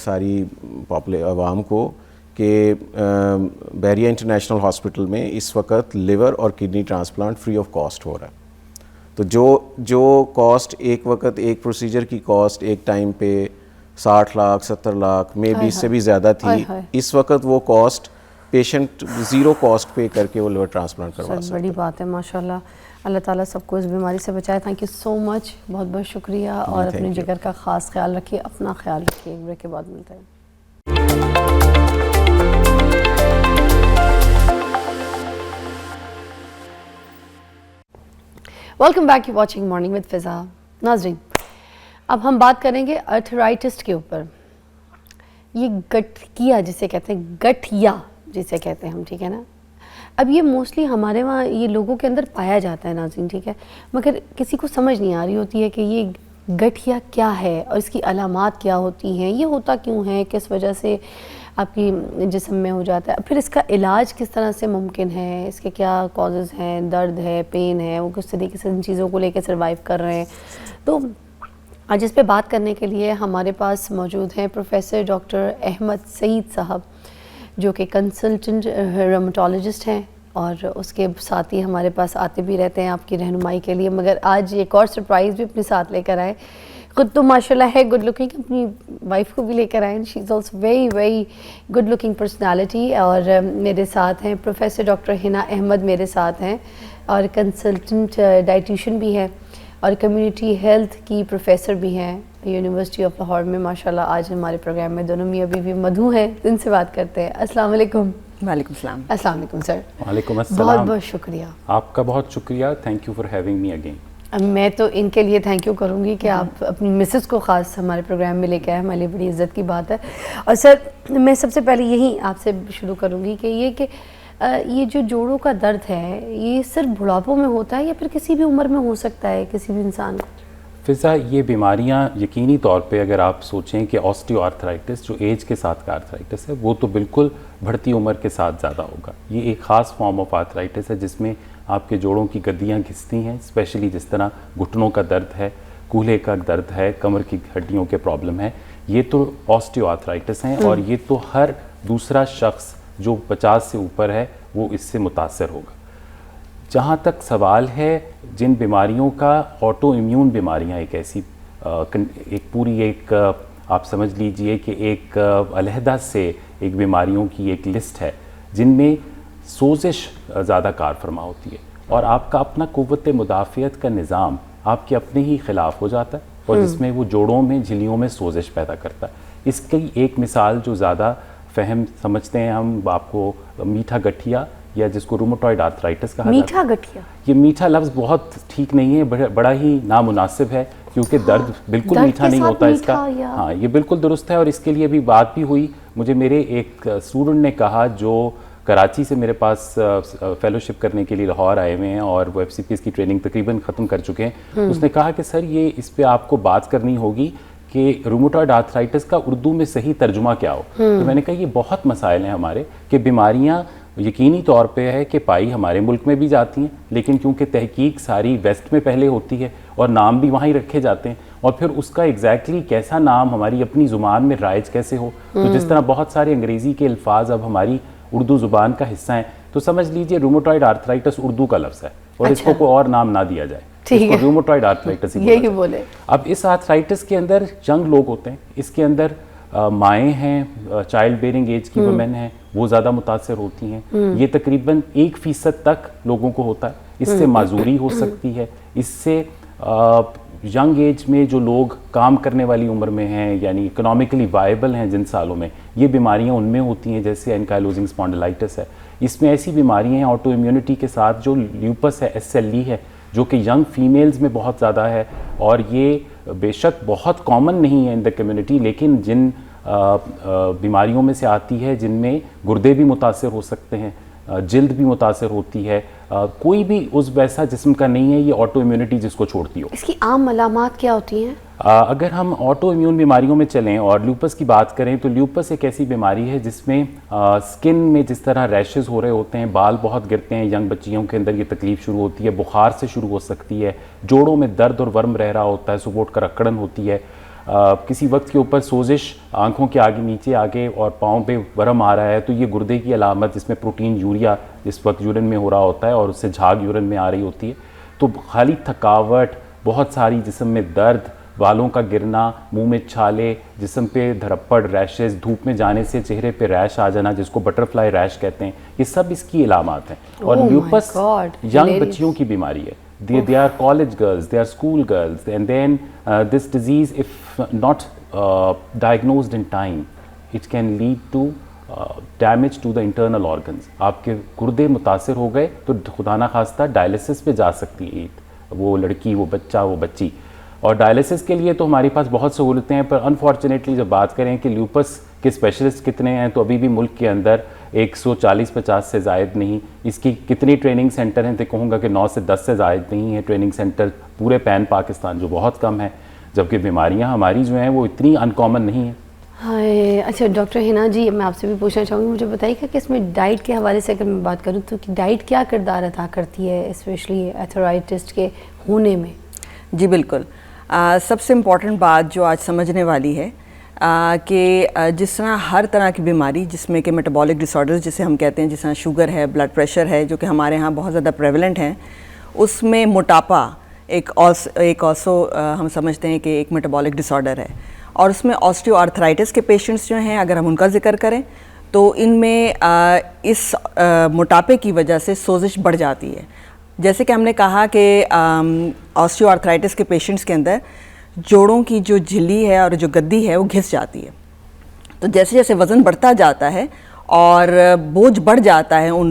ساری عوام کو کہ بیریا انٹرنیشنل ہاسپٹل میں اس وقت لیور اور kidney transplant free of cost ہو رہا ہے. تو جو کاسٹ ایک وقت ایک پروسیجر کی کاسٹ ایک ٹائم پہ 60 لاکھ 70 لاکھ میں بھی اس سے بھی زیادہ تھی, اس وقت وہ کاسٹ پیشنٹ 0 کاسٹ پے کر کے وہ لیور ٹرانسپلانٹ کروا سکتا ہے. بڑی بات ہے ماشاء اللہ. اللہ تعالیٰ سب کو اس بیماری سے بچائے. تھینک یو سو مچ, بہت بہت شکریہ, اور اپنے جگر کا خاص خیال رکھیے, اپنا خیال رکھیے. ایک بریک کے بعد ملتے ہیں. Welcome back, you watching morning with فضا. ناظرین اب ہم بات کریں گے ارتھرائٹس کے اوپر. یہ گٹھیا جسے کہتے ہیں, گٹھیا جسے کہتے ہیں ہم, ٹھیک ہے نا. اب یہ موسٹلی ہمارے وہاں یہ لوگوں کے اندر پایا جاتا ہے ناظرین, ٹھیک ہے, مگر کسی کو سمجھ نہیں آ رہی ہوتی ہے کہ یہ گٹھیا کیا ہے اور اس کی علامات کیا ہوتی ہیں, یہ ہوتا کیوں ہے, کس وجہ سے آپ کی جسم میں ہو جاتا ہے, پھر اس کا علاج کس طرح سے ممکن ہے, اس کے کیا کازز ہیں, درد ہے, پین ہے, وہ کس طریقے سے ان چیزوں کو لے کے سروائیو کر رہے ہیں. تو آج اس پہ بات کرنے کے لیے ہمارے پاس موجود ہیں پروفیسر ڈاکٹر احمد سعید صاحب، جو کہ کنسلٹنٹ رومٹولوجسٹ ہیں، اور اس کے ساتھ ہی ہمارے پاس آتے بھی رہتے ہیں آپ کی رہنمائی کے لیے، مگر آج ایک اور سرپرائز بھی اپنے ساتھ لے کر آئے. خود تو ماشاءاللہ ہے گڈ لکنگ، اپنی وائف کو بھی لے کر آئے. She is also very very good looking personality. اور میرے ساتھ ہیں پروفیسر ڈاکٹر حنا احمد، میرے ساتھ ہیں، اور کنسلٹنٹ ڈائٹیشین بھی ہیں اور کمیونٹی ہیلتھ کی پروفیسر بھی ہیں یونیورسٹی آف لاہور میں. ماشاءاللہ آج ہمارے پروگرام میں دونوں میاں بیوی مدعو ہیں، ان سے بات کرتے ہیں. السلام علیکم. وعلیکم السلام. السلام علیکم سر. وعلیکم السلام. بہت بہت شکریہ. آپ کا بہت شکریہ. Thank you for having me again. میں تو ان کے لیے تھینک یو کروں گی کہ آپ اپنی مسز کو خاص ہمارے پروگرام میں لے کے آئے، ہمارے لیے بڑی عزت کی بات ہے. اور سر میں سب سے پہلے یہی آپ سے شروع کروں گی کہ یہ جو جوڑوں کا درد ہے یہ صرف بڑھاپوں میں ہوتا ہے یا پھر کسی بھی عمر میں ہو سکتا ہے کسی بھی انسان کو؟ فضا، یہ بیماریاں یقینی طور پہ اگر آپ سوچیں کہ آسٹیو آرتھرائٹس جو ایج کے ساتھ کا آرتھرائٹس ہے وہ تو بالکل بڑھتی عمر کے ساتھ زیادہ ہوگا. یہ ایک خاص فارم آف آرتھرائٹس ہے جس میں آپ کے جوڑوں کی گدیاں گھستی ہیں، اسپیشلی جس طرح گھٹنوں کا درد ہے، کولہے کا درد ہے، کمر کی ہڈیوں کے پرابلم ہے. یہ تو آسٹیو آرتھرائٹس ہیں اور یہ تو ہر دوسرا شخص جو 50 سے اوپر ہے وہ اس سے متاثر ہوگا. جہاں تک سوال ہے جن بیماریوں کا، آٹو امیون بیماریاں ایک ایسی ایک آپ سمجھ لیجئے کہ ایک علیحدہ سے ایک بیماریوں کی ایک لسٹ ہے جن میں سوزش زیادہ کار فرما ہوتی ہے اور آپ کا اپنا قوت مدافعت کا نظام آپ کے اپنے ہی خلاف ہو جاتا ہے اور جس میں وہ جوڑوں میں، جھلیوں میں سوزش پیدا کرتا ہے. اس کی ایک مثال جو زیادہ فہم سمجھتے ہیں ہم، آپ کو میٹھا گٹھیا یا جس کو رومٹوئڈ آرتھرائٹس کہا جاتا ہے. میٹھا گٹھیا، یہ میٹھا لفظ بہت ٹھیک نہیں ہے، بڑا ہی نامناسب ہے کیونکہ درد بالکل میٹھا نہیں ہوتا اس کا. ہاں، یہ بالکل درست ہے اور اس کے لیے بھی بات بھی ہوئی. مجھے میرے ایک اسٹوڈنٹ نے کہا جو کراچی سے میرے پاس فیلوشپ کرنے کے لیے لاہور آئے ہوئے ہیں اور وہ FCPS کی ٹریننگ تقریباً ختم کر چکے ہیں. اس نے کہا کہ سر یہ اس پہ آپ کو بات کرنی ہوگی کہ رومٹوئڈ آرتھرائٹس کا اردو میں صحیح ترجمہ کیا ہو. تو میں نے کہا یہ بہت مسائل ہیں ہمارے کہ بیماریاں یقینی طور پہ ہے کہ پائی ہمارے ملک میں بھی جاتی ہیں لیکن کیونکہ تحقیق ساری ویسٹ میں پہلے ہوتی ہے اور نام بھی وہیں رکھے جاتے ہیں اور پھر اس کا ایگزیکٹلی کیسا نام ہماری اپنی زبان میں رائج کیسے ہو. تو جس طرح بہت سارے انگریزی کے الفاظ اب ہماری اردو زبان کا حصہ ہیں تو سمجھ لیجئے رومٹوئڈ آرتھرائٹس اردو کا لفظ ہے اور اس کو کوئی اور نام نہ دیا جائے، اس کو رومٹوئڈ آرتھرائٹس یہی بولے. اب اس آرتھرائٹس کے اندر ینگ لوگ ہوتے ہیں، اس کے اندر مائیں ہیں، چائلڈ بیئرنگ ایج کی وومن ہیں، وہ زیادہ متاثر ہوتی ہیں. یہ تقریباً 1% تک لوگوں کو ہوتا ہے. اس سے معذوری ہو سکتی ہے. اس سے ینگ ایج میں جو لوگ کام کرنے والی عمر میں ہیں یعنی اکنامکلی وائبل ہیں جن سالوں میں، یہ بیماریاں ان میں ہوتی ہیں جیسے اینکائلوزنگ اسپونڈلائٹس ہے. اس میں ایسی بیماریاں ہیں آٹو امیونٹی کے ساتھ جو لیوپس ہے، SLE ہے جو کہ ینگ فیمیلز میں بہت زیادہ ہے اور یہ بے شک بہت کامن نہیں ہے ان دا کمیونٹی لیکن جن بیماریوں میں سے آتی ہے جن میں گردے بھی متاثر ہو سکتے ہیں، جلد بھی متاثر ہوتی ہے، کوئی بھی عضو ایسا جسم کا نہیں ہے یہ آٹو امیونٹی جس کو چھوڑتی ہو. اس کی عام علامات کیا ہوتی ہیں؟ اگر ہم آٹو امیون بیماریوں میں چلیں اور لیوپس کی بات کریں تو لیوپس ایک ایسی بیماری ہے جس میں سکن میں جس طرح ریشز ہو رہے ہوتے ہیں، بال بہت گرتے ہیں، ینگ بچیوں کے اندر یہ تکلیف شروع ہوتی ہے، بخار سے شروع ہو سکتی ہے، جوڑوں میں درد اور ورم رہ رہا ہوتا ہے، صبح اٹھ کر اکڑن ہوتی ہے، کسی وقت کے اوپر سوزش آنکھوں کے آگے نیچے آگے اور پاؤں پہ ورم آ رہا ہے تو یہ گردے کی علامت جس میں پروٹین یوریا اس وقت یورین میں ہو رہا ہوتا ہے اور اس سے جھاگ یورین میں آ رہی ہوتی ہے. تو خالی تھکاوٹ، بہت ساری جسم میں درد، بالوں کا گرنا، منہ میں چھالے، جسم پہ دھرپڑ، ریشز، دھوپ میں جانے سے چہرے پہ ریش آ جانا جس کو بٹر فلائی ریش کہتے ہیں، یہ سب اس کی علامات ہیں. اور لیوپس ینگ بچیوں کی بیماری ہے. They are college girls, they are school girls, and then this disease, if not diagnosed in time, it can lead to damage to the internal organs. آپ کے گردے متاثر ہو گئے تو خدا نہ خواستہ ڈائلسس پہ جا سکتی ہے وہ لڑکی، وہ بچہ، وہ بچی. اور ڈائلسس کے لیے تو ہمارے پاس بہت سہولتیں ہیں پر انفارچونیٹلی جب بات کریں کہ لیوپس کے اسپیشلسٹ کتنے ہیں تو ابھی بھی ملک کے اندر 140-50 سے زائد نہیں. اس کی کتنی ٹریننگ سینٹر ہیں تو کہوں گا کہ 9 سے 10 سے زائد نہیں ہے ٹریننگ سینٹر پورے پین پاکستان، جو بہت کم ہے، جبکہ بیماریاں ہماری جو ہیں وہ اتنی انکامن نہیں ہیں. ہائے اچھا ڈاکٹر حنا جی، میں آپ سے بھی پوچھنا چاہوں گی، مجھے بتائیے کہ اس میں ڈائٹ کے حوالے سے اگر میں بات کروں تو ڈائٹ کیا کردار ادا کرتی ہے اسپیشلی ایتھرائٹس کے ہونے میں؟ جی بالکل. سب سے امپورٹنٹ بات جو آج سمجھنے والی ہے کہ جس طرح ہر طرح کی بیماری جس میں کہ میٹابولک ڈس آرڈرز جسے ہم کہتے ہیں، جس طرح شوگر ہے، بلڈ پریشر ہے، جو کہ ہمارے ہاں بہت زیادہ پریولنٹ ہیں، اس میں موٹاپا ایک آلسو ہم سمجھتے ہیں کہ ایک میٹابولک ڈس آرڈر ہے. اور اس میں آسٹیو آرتھرائٹس کے پیشنٹس جو ہیں، اگر ہم ان کا ذکر کریں تو ان میں اس موٹاپے کی وجہ سے سوزش بڑھ جاتی ہے. جیسے کہ ہم نے کہا کہ آسٹیو آرتھرائٹس کے پیشنٹس کے اندر جوڑوں کی جو جھلی ہے اور جو گدی ہے وہ گھس جاتی ہے. تو جیسے جیسے وزن بڑھتا جاتا ہے اور بوجھ بڑھ جاتا ہے ان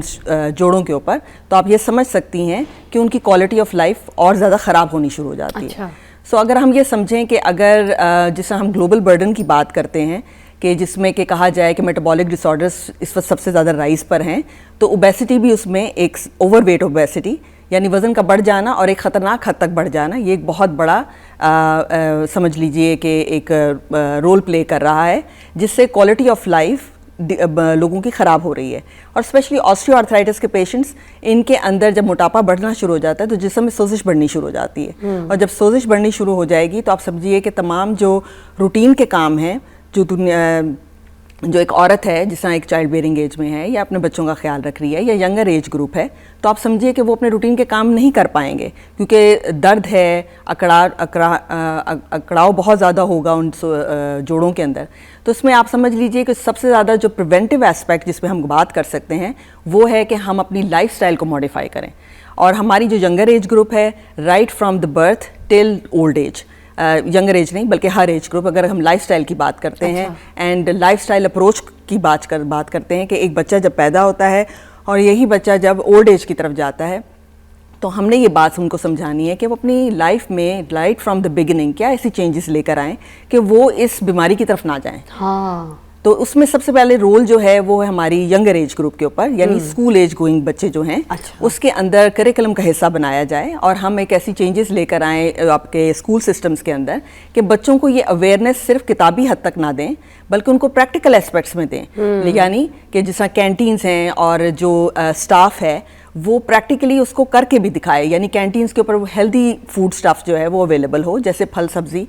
جوڑوں کے اوپر، تو آپ یہ سمجھ سکتی ہیں کہ ان کی کوالٹی آف لائف اور زیادہ خراب ہونی شروع ہو جاتی ہے. سو اگر ہم یہ سمجھیں کہ اگر جس طرح ہم گلوبل برڈن کی بات کرتے ہیں کہ جس میں کہ کہا جائے کہ میٹابولک ڈس آرڈرز اس وقت سب سے زیادہ رائز پر ہیں، تو اوبیسٹی بھی اس میں ایک اوور ویٹ اوبیسٹی یعنی وزن کا بڑھ جانا اور ایک خطرناک حد تک بڑھ جانا، یہ ایک بہت بڑا سمجھ لیجئے کہ ایک رول پلے کر رہا ہے، جس سے کوالٹی آف لائف لوگوں کی خراب ہو رہی ہے. اور اسپیشلی آسٹیو آرتھرائٹس کے پیشنٹس، ان کے اندر جب موٹاپا بڑھنا شروع ہو جاتا ہے تو جسم میں سوزش بڑھنی شروع ہو جاتی ہے. اور جب سوزش بڑھنی شروع ہو جائے گی تو آپ سمجھیے کہ تمام جو روٹین کے کام ہیں جو ایک عورت ہے جس طرح ایک چائلڈ بیئرنگ ایج میں ہے یا اپنے بچوں کا خیال رکھ رہی ہے یا ینگر ایج گروپ ہے، تو آپ سمجھیے کہ وہ اپنے روٹین کے کام نہیں کر پائیں گے، کیونکہ درد ہے، اکڑاؤ بہت زیادہ ہوگا ان جوڑوں کے اندر. تو اس میں آپ سمجھ لیجئے کہ سب سے زیادہ جو پریونٹیو ایسپیکٹ جس پہ ہم بات کر سکتے ہیں وہ ہے کہ ہم اپنی لائف سٹائل کو موڈیفائی کریں. اور ہماری جو ینگر ایج گروپ ہے، right from the birth till old age, younger age نہیں بلکہ ہر ایج گروپ، اگر ہم لائف سٹائل کی بات کرتے ہیں اینڈ لائف سٹائل اپروچ کی بات کرتے ہیں کہ ایک بچہ جب پیدا ہوتا ہے اور یہی بچہ جب اولڈ ایج کی طرف جاتا ہے، تو ہم نے یہ بات ان کو سمجھانی ہے کہ وہ اپنی لائف میں رائٹ فرام دا بگننگ کیا ایسی چینجز لے کر آئیں کہ وہ اس بیماری کی طرف نہ جائیں. تو اس میں سب سے پہلے رول جو ہے وہ ہے ہماری ینگر ایج گروپ کے اوپر، یعنی اسکول ایج گوئنگ بچے جو ہیں اس کے اندر کریکلم کا حصہ بنایا جائے اور ہم ایک ایسی چینجز لے کر آئیں آپ کے اسکول سسٹمز کے اندر کہ بچوں کو یہ اویئرنیس صرف کتابی حد تک نہ دیں بلکہ ان کو پریکٹیکل اسپیکٹس میں دیں. یعنی کہ جس طرح کینٹینز ہیں اور جو اسٹاف ہے وہ پریکٹیکلی اس کو کر کے بھی دکھائے، یعنی کینٹینز کے اوپر وہ ہیلدی فوڈ اسٹف جو ہے وہ اویلیبل ہو، جیسے پھل سبزی.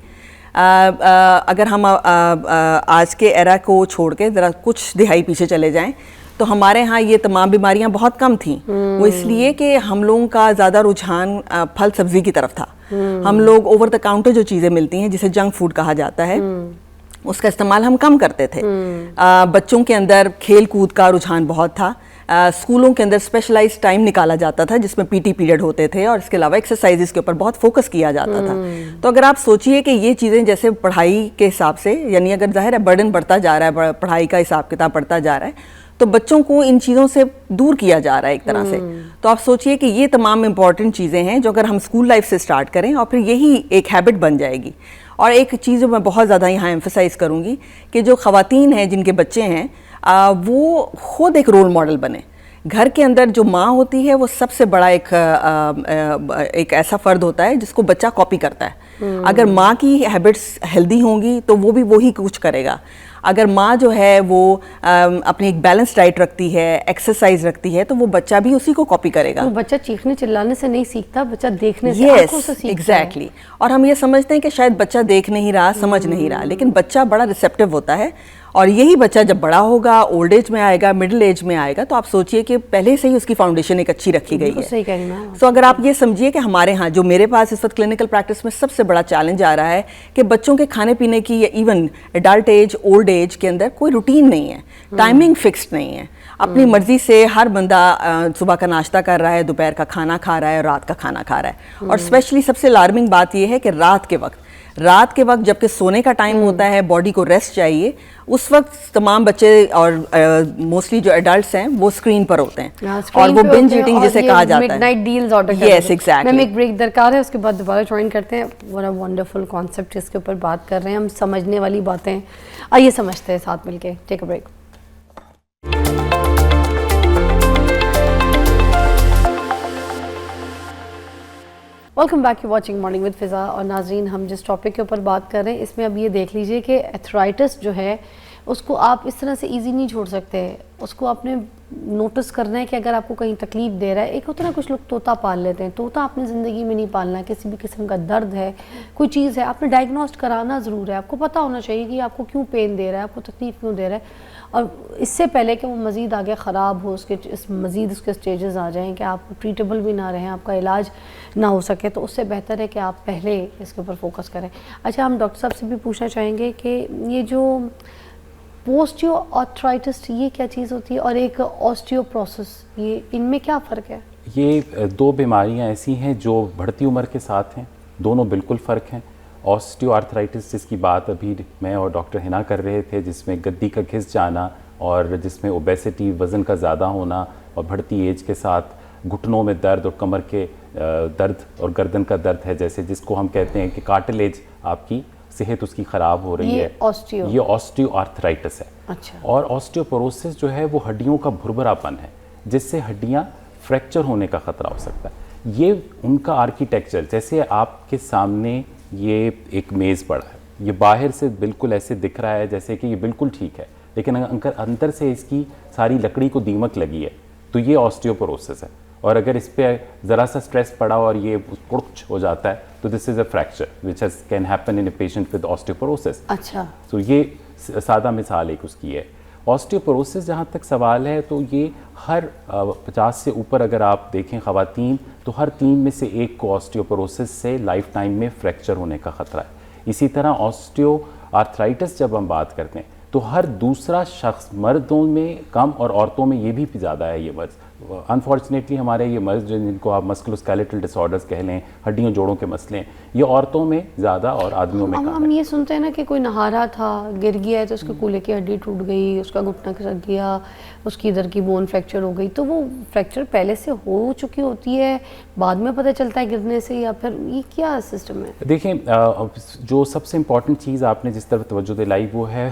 اگر ہم آج کے ایرا کو چھوڑ کے ذرا کچھ دہائی پیچھے چلے جائیں تو ہمارے ہاں یہ تمام بیماریاں بہت کم تھیں. وہ اس لیے کہ ہم لوگوں کا زیادہ رجحان پھل سبزی کی طرف تھا. ہم لوگ اوور دا کاؤنٹر جو چیزیں ملتی ہیں جسے جنک فوڈ کہا جاتا ہے اس کا استعمال ہم کم کرتے تھے. بچوں کے اندر کھیل کود کا رجحان بہت تھا. اسکولوں کے اندر اسپیشلائز ٹائم نکالا جاتا تھا جس میں پی ٹی پیریڈ ہوتے تھے اور اس کے علاوہ ایکسرسائزز کے اوپر بہت فوکس کیا جاتا تھا. تو اگر آپ سوچئے کہ یہ چیزیں جیسے پڑھائی کے حساب سے، یعنی اگر ظاہر ہے برڈن بڑھتا جا رہا ہے، پڑھائی کا حساب کتاب بڑھتا جا رہا ہے، تو بچوں کو ان چیزوں سے دور کیا جا رہا ہے ایک طرح سے. تو آپ سوچئے کہ یہ تمام امپورٹنٹ چیزیں ہیں جو اگر ہم اسکول لائف سے اسٹارٹ کریں اور پھر یہی ایک ہیبٹ بن جائے گی. اور ایک چیز جو میں بہت زیادہ یہاں ایمفسائز کروں گی کہ جو خواتین ہیں جن کے بچے ہیں وہ خود ایک رول ماڈل بنے. گھر کے اندر جو ماں ہوتی ہے وہ سب سے بڑا ایک ایسا فرد ہوتا ہے جس کو بچہ کاپی کرتا ہے. اگر ماں کی ہیبٹس ہیلدی ہوں گی تو وہ بھی وہی کچھ کرے گا. اگر ماں جو ہے وہ اپنی ایک بیلنس ڈائٹ رکھتی ہے، ایکسرسائز رکھتی ہے، تو وہ بچہ بھی اسی کو کاپی کرے گا. وہ بچہ چیخنے چلانے سے نہیں سیکھتا، بچہ دیکھنے سے، آنکھوں سے سیکھتا ہے. ایگزیکٹلی. اور ہم یہ سمجھتے ہیں کہ شاید بچہ دیکھ نہیں رہا، سمجھ نہیں رہا، لیکن بچہ بڑا ریسیپٹیو ہوتا ہے. اور یہی بچہ جب بڑا ہوگا، اولڈ ایج میں آئے گا، مڈل ایج میں آئے گا، تو آپ سوچئے کہ پہلے سے ہی اس کی فاؤنڈیشن ایک اچھی رکھی گئی ہے. سو اگر آپ یہ سمجھیے کہ ہمارے ہاں جو میرے پاس اس وقت کلینکل پریکٹس میں سب سے بڑا چیلنج آ رہا ہے کہ بچوں کے کھانے پینے کی یا even adult age, old age کے اندر کوئی روٹین نہیں ہے، ٹائمنگ فکسڈ نہیں ہے. اپنی مرضی سے ہر بندہ صبح کا ناشتہ کر رہا ہے، دوپہر کا کھانا کھا رہا ہے اور رات کا کھانا کھا رہا ہے. اور اسپیشلی سب سے الارمنگ بات یہ ہے کہ رات کے وقت جب کہ سونے کا ٹائم ہوتا ہے، باڈی کو ریسٹ چاہیے، اس وقت تمام بچے اور موسٹلی جو ایڈلٹس ہیں وہ اسکرین پر ہوتے ہیں اور وہ بنج ایٹنگ جسے کہا جاتا ہے. مڈ نائٹ ڈیلز آرڈر کرتے ہیں. Yes exactly. میں ایک بریک درکار ہے، اس کے بعد دوبارہ جوائن کرتے ہیں. بڑا ونڈرفل کانسیپٹ اس کے اوپر بات کر رہے ہیں ہم، سمجھنے والی باتیں. آئیے سمجھتے ہیں ساتھ مل کے. Take a break. Welcome back to watching morning with Faza. اور ناظرین، ہم جس ٹاپک کے اوپر بات کر رہے ہیں اس میں اب یہ دیکھ لیجئے کہ ایتھرائٹس جو ہے اس کو آپ اس طرح سے ایزی نہیں چھوڑ سکتے. اس کو آپ نے نوٹس کرنا ہے کہ اگر آپ کو کہیں تکلیف دے رہا ہے. ایک ہوتا ہے نا کچھ لوگ طوطا پال لیتے ہیں, طوطا اپنی زندگی میں نہیں پالنا. کسی بھی قسم کا درد ہے, کوئی چیز ہے, آپ نے ڈائگنوسٹ کرانا ضرور ہے. آپ کو پتہ ہونا چاہیے کہ آپ کو کیوں پین دے رہا ہے, آپ کو تکلیف کیوں دے رہا ہے. اور اس سے پہلے کہ وہ مزید آگے خراب ہو, اس کے مزید اس کے سٹیجز آ جائیں کہ آپ ٹریٹیبل بھی نہ رہیں, آپ کا علاج نہ ہو سکے, تو اس سے بہتر ہے کہ آپ پہلے اس کے اوپر فوکس کریں. اچھا, ہم ڈاکٹر صاحب سے بھی پوچھنا چاہیں گے کہ یہ جو پوسٹیو آرتھرائٹس یہ کیا چیز ہوتی ہے, اور ایک آسٹیوپروسس, یہ ان میں کیا فرق ہے؟ یہ دو بیماریاں ایسی ہیں جو بڑھتی عمر کے ساتھ ہیں, دونوں بالکل فرق ہیں. آسٹیو آرتھرائٹس جس کی بات ابھی میں اور ڈاکٹر ہنا کر رہے تھے, جس میں گدی کا گھس جانا اور جس میں اوبیسٹی, وزن کا زیادہ ہونا, اور بڑھتی ایج کے ساتھ گھٹنوں میں درد اور کمر کے درد اور گردن کا درد ہے, جیسے جس کو ہم کہتے ہیں کہ کارٹلیج آپ کی صحت اس کی خراب ہو رہی ہے, یہ آسٹیو آرتھرائٹس ہے. اچھا. اور آسٹیوپوروسس جو ہے وہ ہڈیوں کا بھربھراپن ہے, جس سے ہڈیاں فریکچر ہونے کا خطرہ ہو سکتا ہے. یہ ان کا آرکیٹیکچر, جیسے آپ کے سامنے یہ ایک میز پڑا ہے, یہ باہر سے بالکل ایسے دکھ رہا ہے جیسے کہ یہ بالکل ٹھیک ہے, لیکن اندر سے اس کی ساری لکڑی کو دیمک لگی ہے, تو یہ آسٹیوپوروسس ہے. اور اگر اس پہ ذرا سا سٹریس پڑا اور یہ کڑچ ہو جاتا ہے تو this is a fracture which can happen in a patient with osteoporosis. اچھا. تو یہ سادہ مثال ایک اس کی ہے. آسٹیوپوروسس جہاں تک سوال ہے تو یہ ہر 50 سے اوپر اگر آپ دیکھیں خواتین, تو ہر 3 میں سے 1 کو آسٹیوپوروسس سے لائف ٹائم میں فریکچر ہونے کا خطرہ ہے. اسی طرح آسٹیو آرتھرائٹس جب ہم بات کرتے ہیں تو ہر دوسرا شخص, مردوں میں کم اور عورتوں میں یہ بھی زیادہ ہے یہ مرض. انفارچونیٹلی ہمارے یہ مرض جن کو آپ مسکولوسکیلیٹل ڈس آرڈرز کہہ لیں, ہڈیوں جوڑوں کے مسئلے ہیں, یہ عورتوں میں زیادہ اور آدمیوں میں کم ہے. ہم یہ سنتے ہیں نا کہ کوئی نہا رہا تھا, گر گیا ہے, تو اس کے کولے کی ہڈی ٹوٹ گئی, اس کا گھٹنا کھسک گیا, اس کی ادھر کی بون فریکچر ہو گئی. تو وہ فریکچر پہلے سے ہو چکی ہوتی ہے, بعد میں پتہ چلتا ہے گرنے سے, یا پھر یہ کیا سسٹم ہے؟ دیکھیں, جو سب سے امپورٹنٹ چیز آپ نے جس طرف توجہ دلائی وہ ہے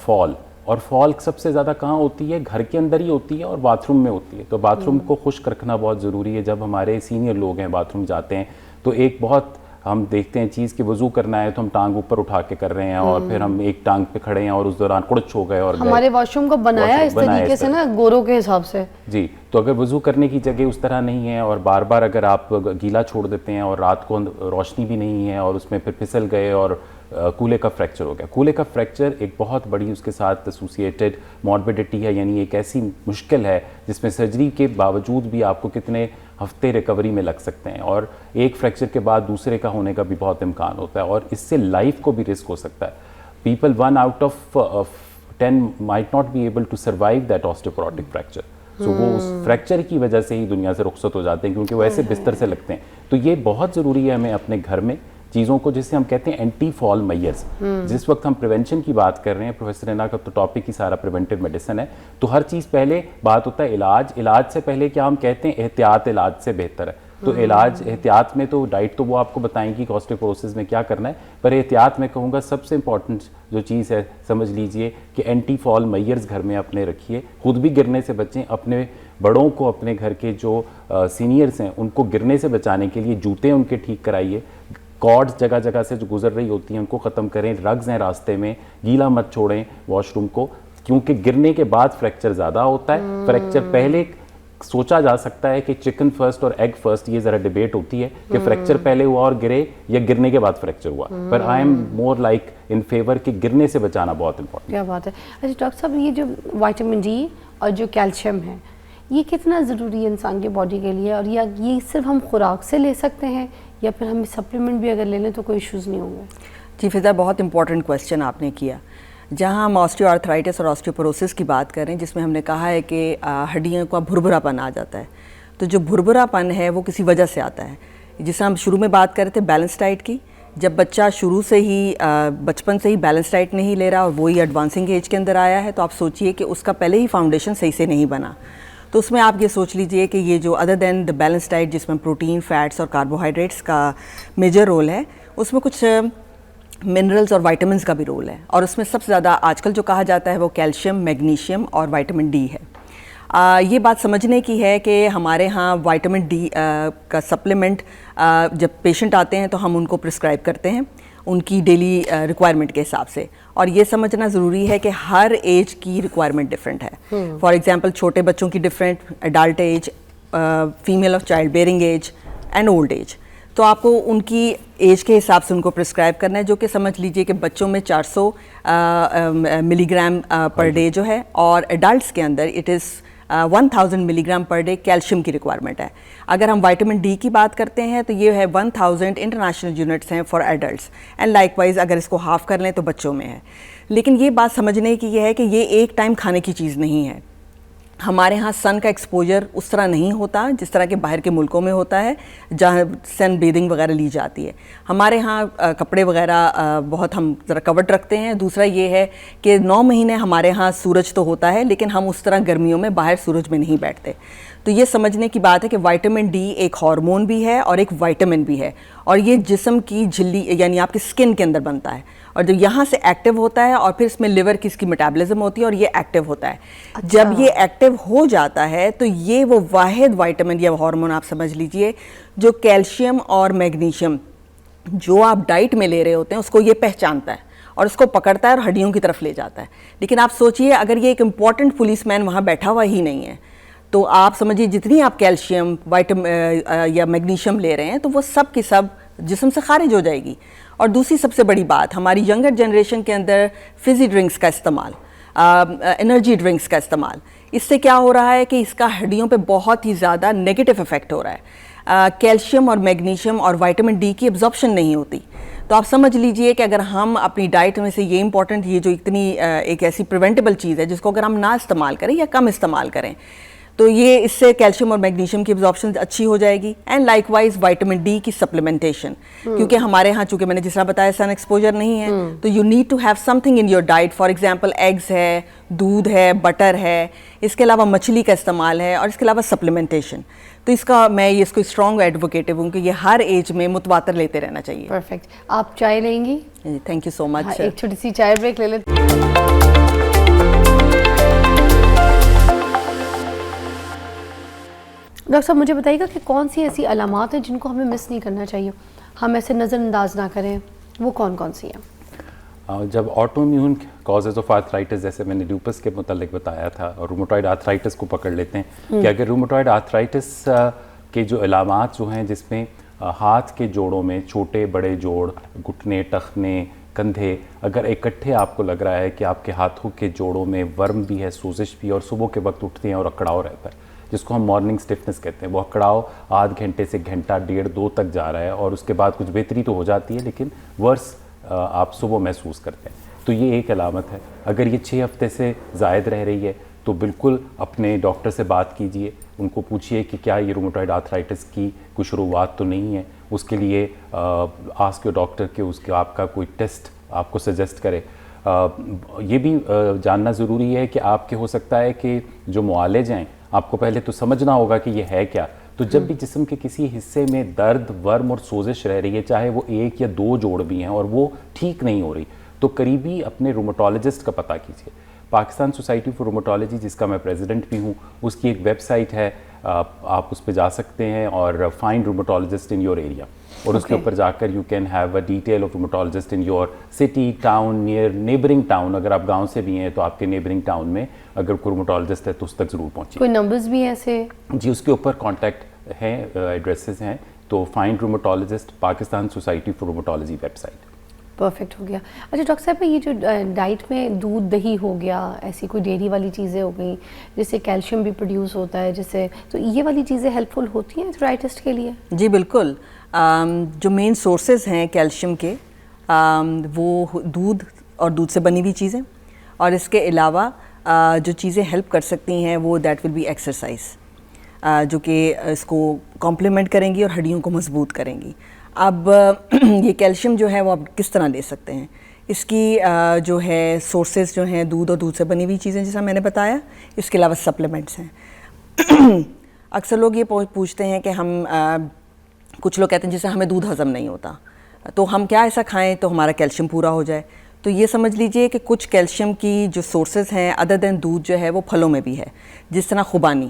فال. اور فال سب سے زیادہ کہاں ہوتی ہے؟ گھر کے اندر ہی ہوتی ہے اور باتھ روم میں ہوتی ہے. تو باتھ روم کو خشک رکھنا بہت ضروری ہے. جب ہمارے سینئر لوگ ہیں باتھ روم جاتے ہیں تو ایک بہت ہم دیکھتے ہیں چیز کہ وضو کرنا ہے تو ہم ٹانگ اوپر اٹھا کے کر رہے ہیں, اور پھر ہم ایک ٹانگ پہ کھڑے ہیں اور اس دوران کڑچ ہو گئے. اور ہمارے واش روم کو بنایا اس طریقے سے نا, گوروں کے حساب سے. جی, تو اگر وضو کرنے کی جگہ اس طرح نہیں ہے اور بار بار اگر آپ گیلا چھوڑ دیتے ہیں اور رات کو روشنی بھی نہیں ہے اور اس میں پھر پھسل گئے اور کولے کا فریکچر ہو گیا. کولے کا فریکچر ایک بہت بڑی اس کے ساتھ ایسوسیٹڈ ماربیڈٹی ہے, یعنی ایک ایسی مشکل ہے جس میں سرجری کے باوجود بھی آپ کو کتنے ہفتے ریکوری میں لگ سکتے ہیں, اور ایک فریکچر کے بعد دوسرے کا ہونے کا بھی بہت امکان ہوتا ہے, اور اس سے لائف کو بھی رسک ہو سکتا ہے. People 1 out of 10 might not be able to survive that osteoporotic fracture. سو وہ اس فریکچر کی وجہ سے ہی دنیا سے رخصت ہو جاتے ہیں, کیونکہ وہ ایسے بستر سے لگتے ہیں. تو یہ بہت ضروری ہے ہمیں اپنے گھر میں چیزوں کو, جسے ہم کہتے ہیں اینٹی فال میئرز. جس وقت ہم پریونشن کی بات کر رہے ہیں, پروفیسر ہنا کا تو ٹاپک ہی سارا پریونٹیو میڈیسن ہے, تو ہر چیز پہلے بات ہوتا ہے علاج سے پہلے کیا ہم کہتے ہیں احتیاط علاج سے بہتر ہے. تو علاج احتیاط میں تو ڈائٹ تو وہ آپ کو بتائیں گی کہ آسٹیوپوروسس میں کیا کرنا ہے, پر احتیاط میں کہوں گا سب سے امپورٹنٹ جو چیز ہے سمجھ لیجئے کہ اینٹی فال میئرز گھر میں اپنے رکھیے. خود بھی گرنے سے بچیں, اپنے بڑوں کو, اپنے گھر کے جو سینئرز ہیں ان کو گرنے سے بچانے کے لیے جوتے ان کے ٹھیک کرائیے. کارڈز جگہ جگہ سے جو گزر رہی ہوتی ہیں ان کو ختم کریں. رگز ہیں راستے میں, گیلا مت چھوڑیں واش روم کو, کیونکہ گرنے کے بعد فریکچر زیادہ ہوتا ہے. فریکچر پہلے سوچا جا سکتا ہے کہ چکن فرسٹ اور ایگ فرسٹ, یہ ذرا ڈیبیٹ ہوتی ہے کہ فریکچر پہلے ہوا اور گرے یا گرنے کے بعد فریکچر ہوا, پر I am more like in favour کہ گرنے سے بچانا بہت امپورٹنٹ. کیا بات ہے. اچھا ڈاکٹر صاحب, یہ جو وائٹامن ڈی اور جو کیلشیم ہے یہ کتنا ضروری ہے انسان کی باڈی کے لیے, اور یہ صرف ہم خوراک سے لے سکتے ہیں یا پھر ہم سپلیمنٹ بھی اگر لے لیں تو کوئی ایشوز نہیں ہوں گے؟ جی فضا, بہت امپورٹنٹ کویسچن آپ نے کیا. جہاں ہم آسٹیو آرتھرائٹس اور آسٹیوپوروسس کی بات کریں, جس میں ہم نے کہا ہے کہ ہڈیوں کا بھربھرا پن آ جاتا ہے, تو جو بھربھرا پن ہے وہ کسی وجہ سے آتا ہے. جسے ہم شروع میں بات کر رہے تھے بیلنس ڈائٹ کی, جب بچہ شروع سے ہی بچپن سے ہی بیلنس ڈائٹ نہیں لے رہا اور وہی ایڈوانسنگ ایج کے اندر آیا ہے, تو آپ سوچئے کہ اس کا پہلے ہی فاؤنڈیشن صحیح سے نہیں بنا. تو اس میں آپ یہ سوچ لیجئے کہ یہ جو other than the balance diet جس میں پروٹین, فیٹس اور کاربوہائیڈریٹس کا میجر رول ہے, اس میں کچھ منرلز اور وائٹامنس کا بھی رول ہے. اور اس میں سب سے زیادہ آج کل جو کہا جاتا ہے وہ کیلشیم, میگنیشیم اور وائٹامن ڈی ہے. یہ بات سمجھنے کی ہے کہ ہمارے ہاں وائٹامن ڈی کا سپلیمنٹ جب پیشنٹ آتے ہیں تو ہم ان کو پرسکرائب کرتے ہیں, ان کی ڈیلی ریکوائرمنٹ کے حساب سے. اور یہ سمجھنا ضروری ہے کہ ہر ایج کی ریکوائرمنٹ ڈفرینٹ ہے. فار ایگزامپل چھوٹے بچوں کی different, adult age, female of child bearing age and old age. تو آپ کو ان کی ایج کے حساب سے ان کو پرسکرائب کرنا ہے، جو کہ سمجھ لیجئے کہ بچوں میں 400 ملی گرام پر ڈے جو ہے، اور ایڈلٹس کے اندر اٹ از 1000 ملی گرام پر ڈے کیلشیم کی ریکوائرمنٹ ہے. اگر ہم وائٹامن ڈی کی بات کرتے ہیں تو یہ ہے 1000 انٹرنیشنل یونٹس ہیں for adults, and like wise اگر اس کو ہاف کر لیں تو بچوں میں ہے. لیکن یہ بات سمجھنے کی یہ ہے کہ یہ ایک ٹائم کھانے کی چیز نہیں ہے. ہمارے ہاں سن کا ایکسپوجر اس طرح نہیں ہوتا جس طرح کہ باہر کے ملکوں میں ہوتا ہے جہاں سن بیدنگ وغیرہ لی جاتی ہے. ہمارے ہاں کپڑے وغیرہ بہت ہم ذرا کورڈ رکھتے ہیں. دوسرا یہ ہے کہ 9 مہینے ہمارے ہاں سورج تو ہوتا ہے، لیکن ہم اس طرح گرمیوں میں باہر سورج میں نہیں بیٹھتے. تو یہ سمجھنے کی بات ہے کہ وائٹامن ڈی ایک ہارمون بھی ہے اور ایک وائٹامن بھی ہے، اور یہ جسم کی جھلی یعنی آپ کی سکن کے اندر بنتا ہے، اور جو یہاں سے ایکٹیو ہوتا ہے اور پھر اس میں لیور کی اس کی میٹابولزم ہوتی ہے اور یہ ایکٹیو ہوتا ہے. جب یہ ایکٹیو ہو جاتا ہے تو یہ وہ واحد وائٹامن یا ہارمون آپ سمجھ لیجئے جو کیلشیم اور میگنیشیم جو آپ ڈائٹ میں لے رہے ہوتے ہیں اس کو یہ پہچانتا ہے اور اس کو پکڑتا ہے اور ہڈیوں کی طرف لے جاتا ہے. لیکن آپ سوچئے اگر یہ ایک امپورٹنٹ پولیس مین وہاں بیٹھا ہوا ہی نہیں ہے تو آپ سمجھیے جتنی آپ کیلشیم یا میگنیشیم لے رہے ہیں تو وہ سب کی سب جسم سے خارج ہو جائے گی. اور دوسری سب سے بڑی بات ہماری ینگر جنریشن کے اندر فزی ڈرنکس کا استعمال، انرجی ڈرنکس کا استعمال، اس سے کیا ہو رہا ہے کہ اس کا ہڈیوں پہ بہت ہی زیادہ نیگیٹو افیکٹ ہو رہا ہے. کیلشیم اور میگنیشیم اور وائٹامن ڈی کی ایبزارپشن نہیں ہوتی. تو آپ سمجھ لیجئے کہ اگر ہم اپنی ڈائٹ میں سے یہ امپورٹنٹ، یہ جو اتنی ایک ایسی پریونٹیبل چیز ہے جس کو اگر ہم نہ استعمال کریں یا کم استعمال کریں تو یہ اس سے کیلشیم اور میگنیشیم کی ایبزارپشن اچھی ہو جائے گی. And like wise vitamin D کی سپلیمنٹیشن، کیونکہ ہمارے ہاں چونکہ میں نے جس طرح بتایا سن ایکسپوجر نہیں ہے تو you need to have something in your diet. For example eggs ہے، دودھ ہے، بٹر ہے، اس کے علاوہ مچھلی کا استعمال ہے، اور اس کے علاوہ سپلیمنٹیشن. تو اس کا میں اس کو اسٹرانگ ایڈوکیٹو ہوں کہ یہ ہر ایج میں متواتر لیتے رہنا چاہیے. پرفیکٹ. آپ چائے لیں گی؟ تھینک یو سو مچ. ایک چھوٹی سی چائے بریک لے لیتے. ڈاکٹر صاحب مجھے بتائیے گا کہ کون سی ایسی علامات ہیں جن کو ہمیں مس نہیں کرنا چاہیے، ہم ایسے نظر انداز نہ کریں، وہ کون کون سی ہیں؟ جب auto immune causes of arthritis جیسے میں نے لیوپس کے متعلق بتایا تھا اور رومٹوائڈ آرتھرائٹس کو پکڑ لیتے ہیں کہ اگر رومٹوائڈ آرتھرائٹس کے جو علامات جو ہیں جس میں ہاتھ کے جوڑوں میں چھوٹے بڑے جوڑ، گھٹنے، ٹخنے، کندھے اگر اکٹھے آپ کو لگ رہا ہے کہ آپ کے ہاتھوں کے جوڑوں میں ورم بھی ہے، سوزش بھی، اور صبح کے وقت اٹھتے ہیں اور اکڑاؤ رہتا ہے جس کو ہم مارننگ سٹفنس کہتے ہیں، وہ اکڑاؤ آدھ گھنٹے سے گھنٹہ، 1.5 2 تک جا رہا ہے اور اس کے بعد کچھ بہتری تو ہو جاتی ہے لیکن ورس آپ صبح محسوس کرتے ہیں، تو یہ ایک علامت ہے. اگر یہ 6 ہفتے سے زائد رہ رہی ہے تو بالکل اپنے ڈاکٹر سے بات کیجئے، ان کو پوچھئے کہ کیا یہ رومٹوائڈ آرتھرائٹس کی کوئی شروعات تو نہیں ہے. اس کے لیے آسک یور ڈاکٹر کہ اس کے آپ کا کوئی ٹیسٹ آپ کو سجیسٹ کرے. یہ بھی جاننا ضروری ہے کہ آپ کے ہو سکتا ہے کہ جو معالج ہیں آپ کو پہلے تو سمجھنا ہوگا کہ یہ ہے کیا. تو جب بھی جسم کے کسی حصے میں درد، ورم اور سوزش رہ رہی ہے، چاہے وہ 1 یا 2 جوڑ بھی ہیں اور وہ ٹھیک نہیں ہو رہی، تو قریبی اپنے رومٹولوجسٹ کا پتہ کیجیے. پاکستان سوسائٹی فار رومٹولوجی جس کا میں پریزیڈنٹ بھی ہوں، اس کی ایک ویب سائٹ ہے، آپ اس پہ جا سکتے ہیں اور find rheumatologist in your area, اور اس کے اوپر جا کر you can have a detail of rheumatologist in your city, town, near neighbouring town. اگر آپ گاؤں سے بھی ہیں تو آپ کے نیبرنگ ٹاؤن میں اگر کوئی رومٹولوجسٹ ہے تو اس تک ضرور پہنچیے. کوئی نمبرز بھی ہیں ایسے؟ جی اس کے اوپر کانٹیکٹ ہیں، ایڈریسز ہیں. تو find rheumatologist, Pakistan society for rheumatology website. Perfect ہو گیا. اچھا ڈاکٹر صاحب یہ جو ڈائٹ میں دودھ دہی ہو گیا، ایسی کوئی ڈیری والی چیزیں ہو گئیں جس سے کیلشیم بھی پروڈیوس ہوتا ہے، جس سے تو یہ والی چیزیں ہیلپ فل ہوتی ہیں آرتھرائٹس کے لیے؟ جی بالکل. جو مین سورسز ہیں کیلشیم کے وہ دودھ اور دودھ سے بنی ہوئی چیزیں، اور اس کے علاوہ جو چیزیں ہیلپ کر سکتی ہیں وہ دیٹ ول بی ایکسرسائز، جو کہ اس کو کمپلیمنٹ کریں گی اور ہڈیوں کو مضبوط کریں گی. اب یہ کیلشیم جو ہے وہ آپ کس طرح لے سکتے ہیں؟ اس کی جو ہے سورسز جو ہیں دودھ اور دودھ سے بنی ہوئی چیزیں جیسا میں نے بتایا، اس کے علاوہ سپلیمنٹس ہیں. اکثر لوگ یہ پوچھتے ہیں کہ ہم کچھ لوگ کہتے ہیں جیسے ہمیں دودھ ہضم نہیں ہوتا تو ہم کیا ایسا کھائیں تو ہمارا کیلشیم پورا ہو جائے. تو یہ سمجھ لیجئے کہ کچھ کیلشیم کی جو سورسز ہیں ادر دین دودھ جو ہے وہ پھلوں میں بھی ہے، جس طرح خوبانی.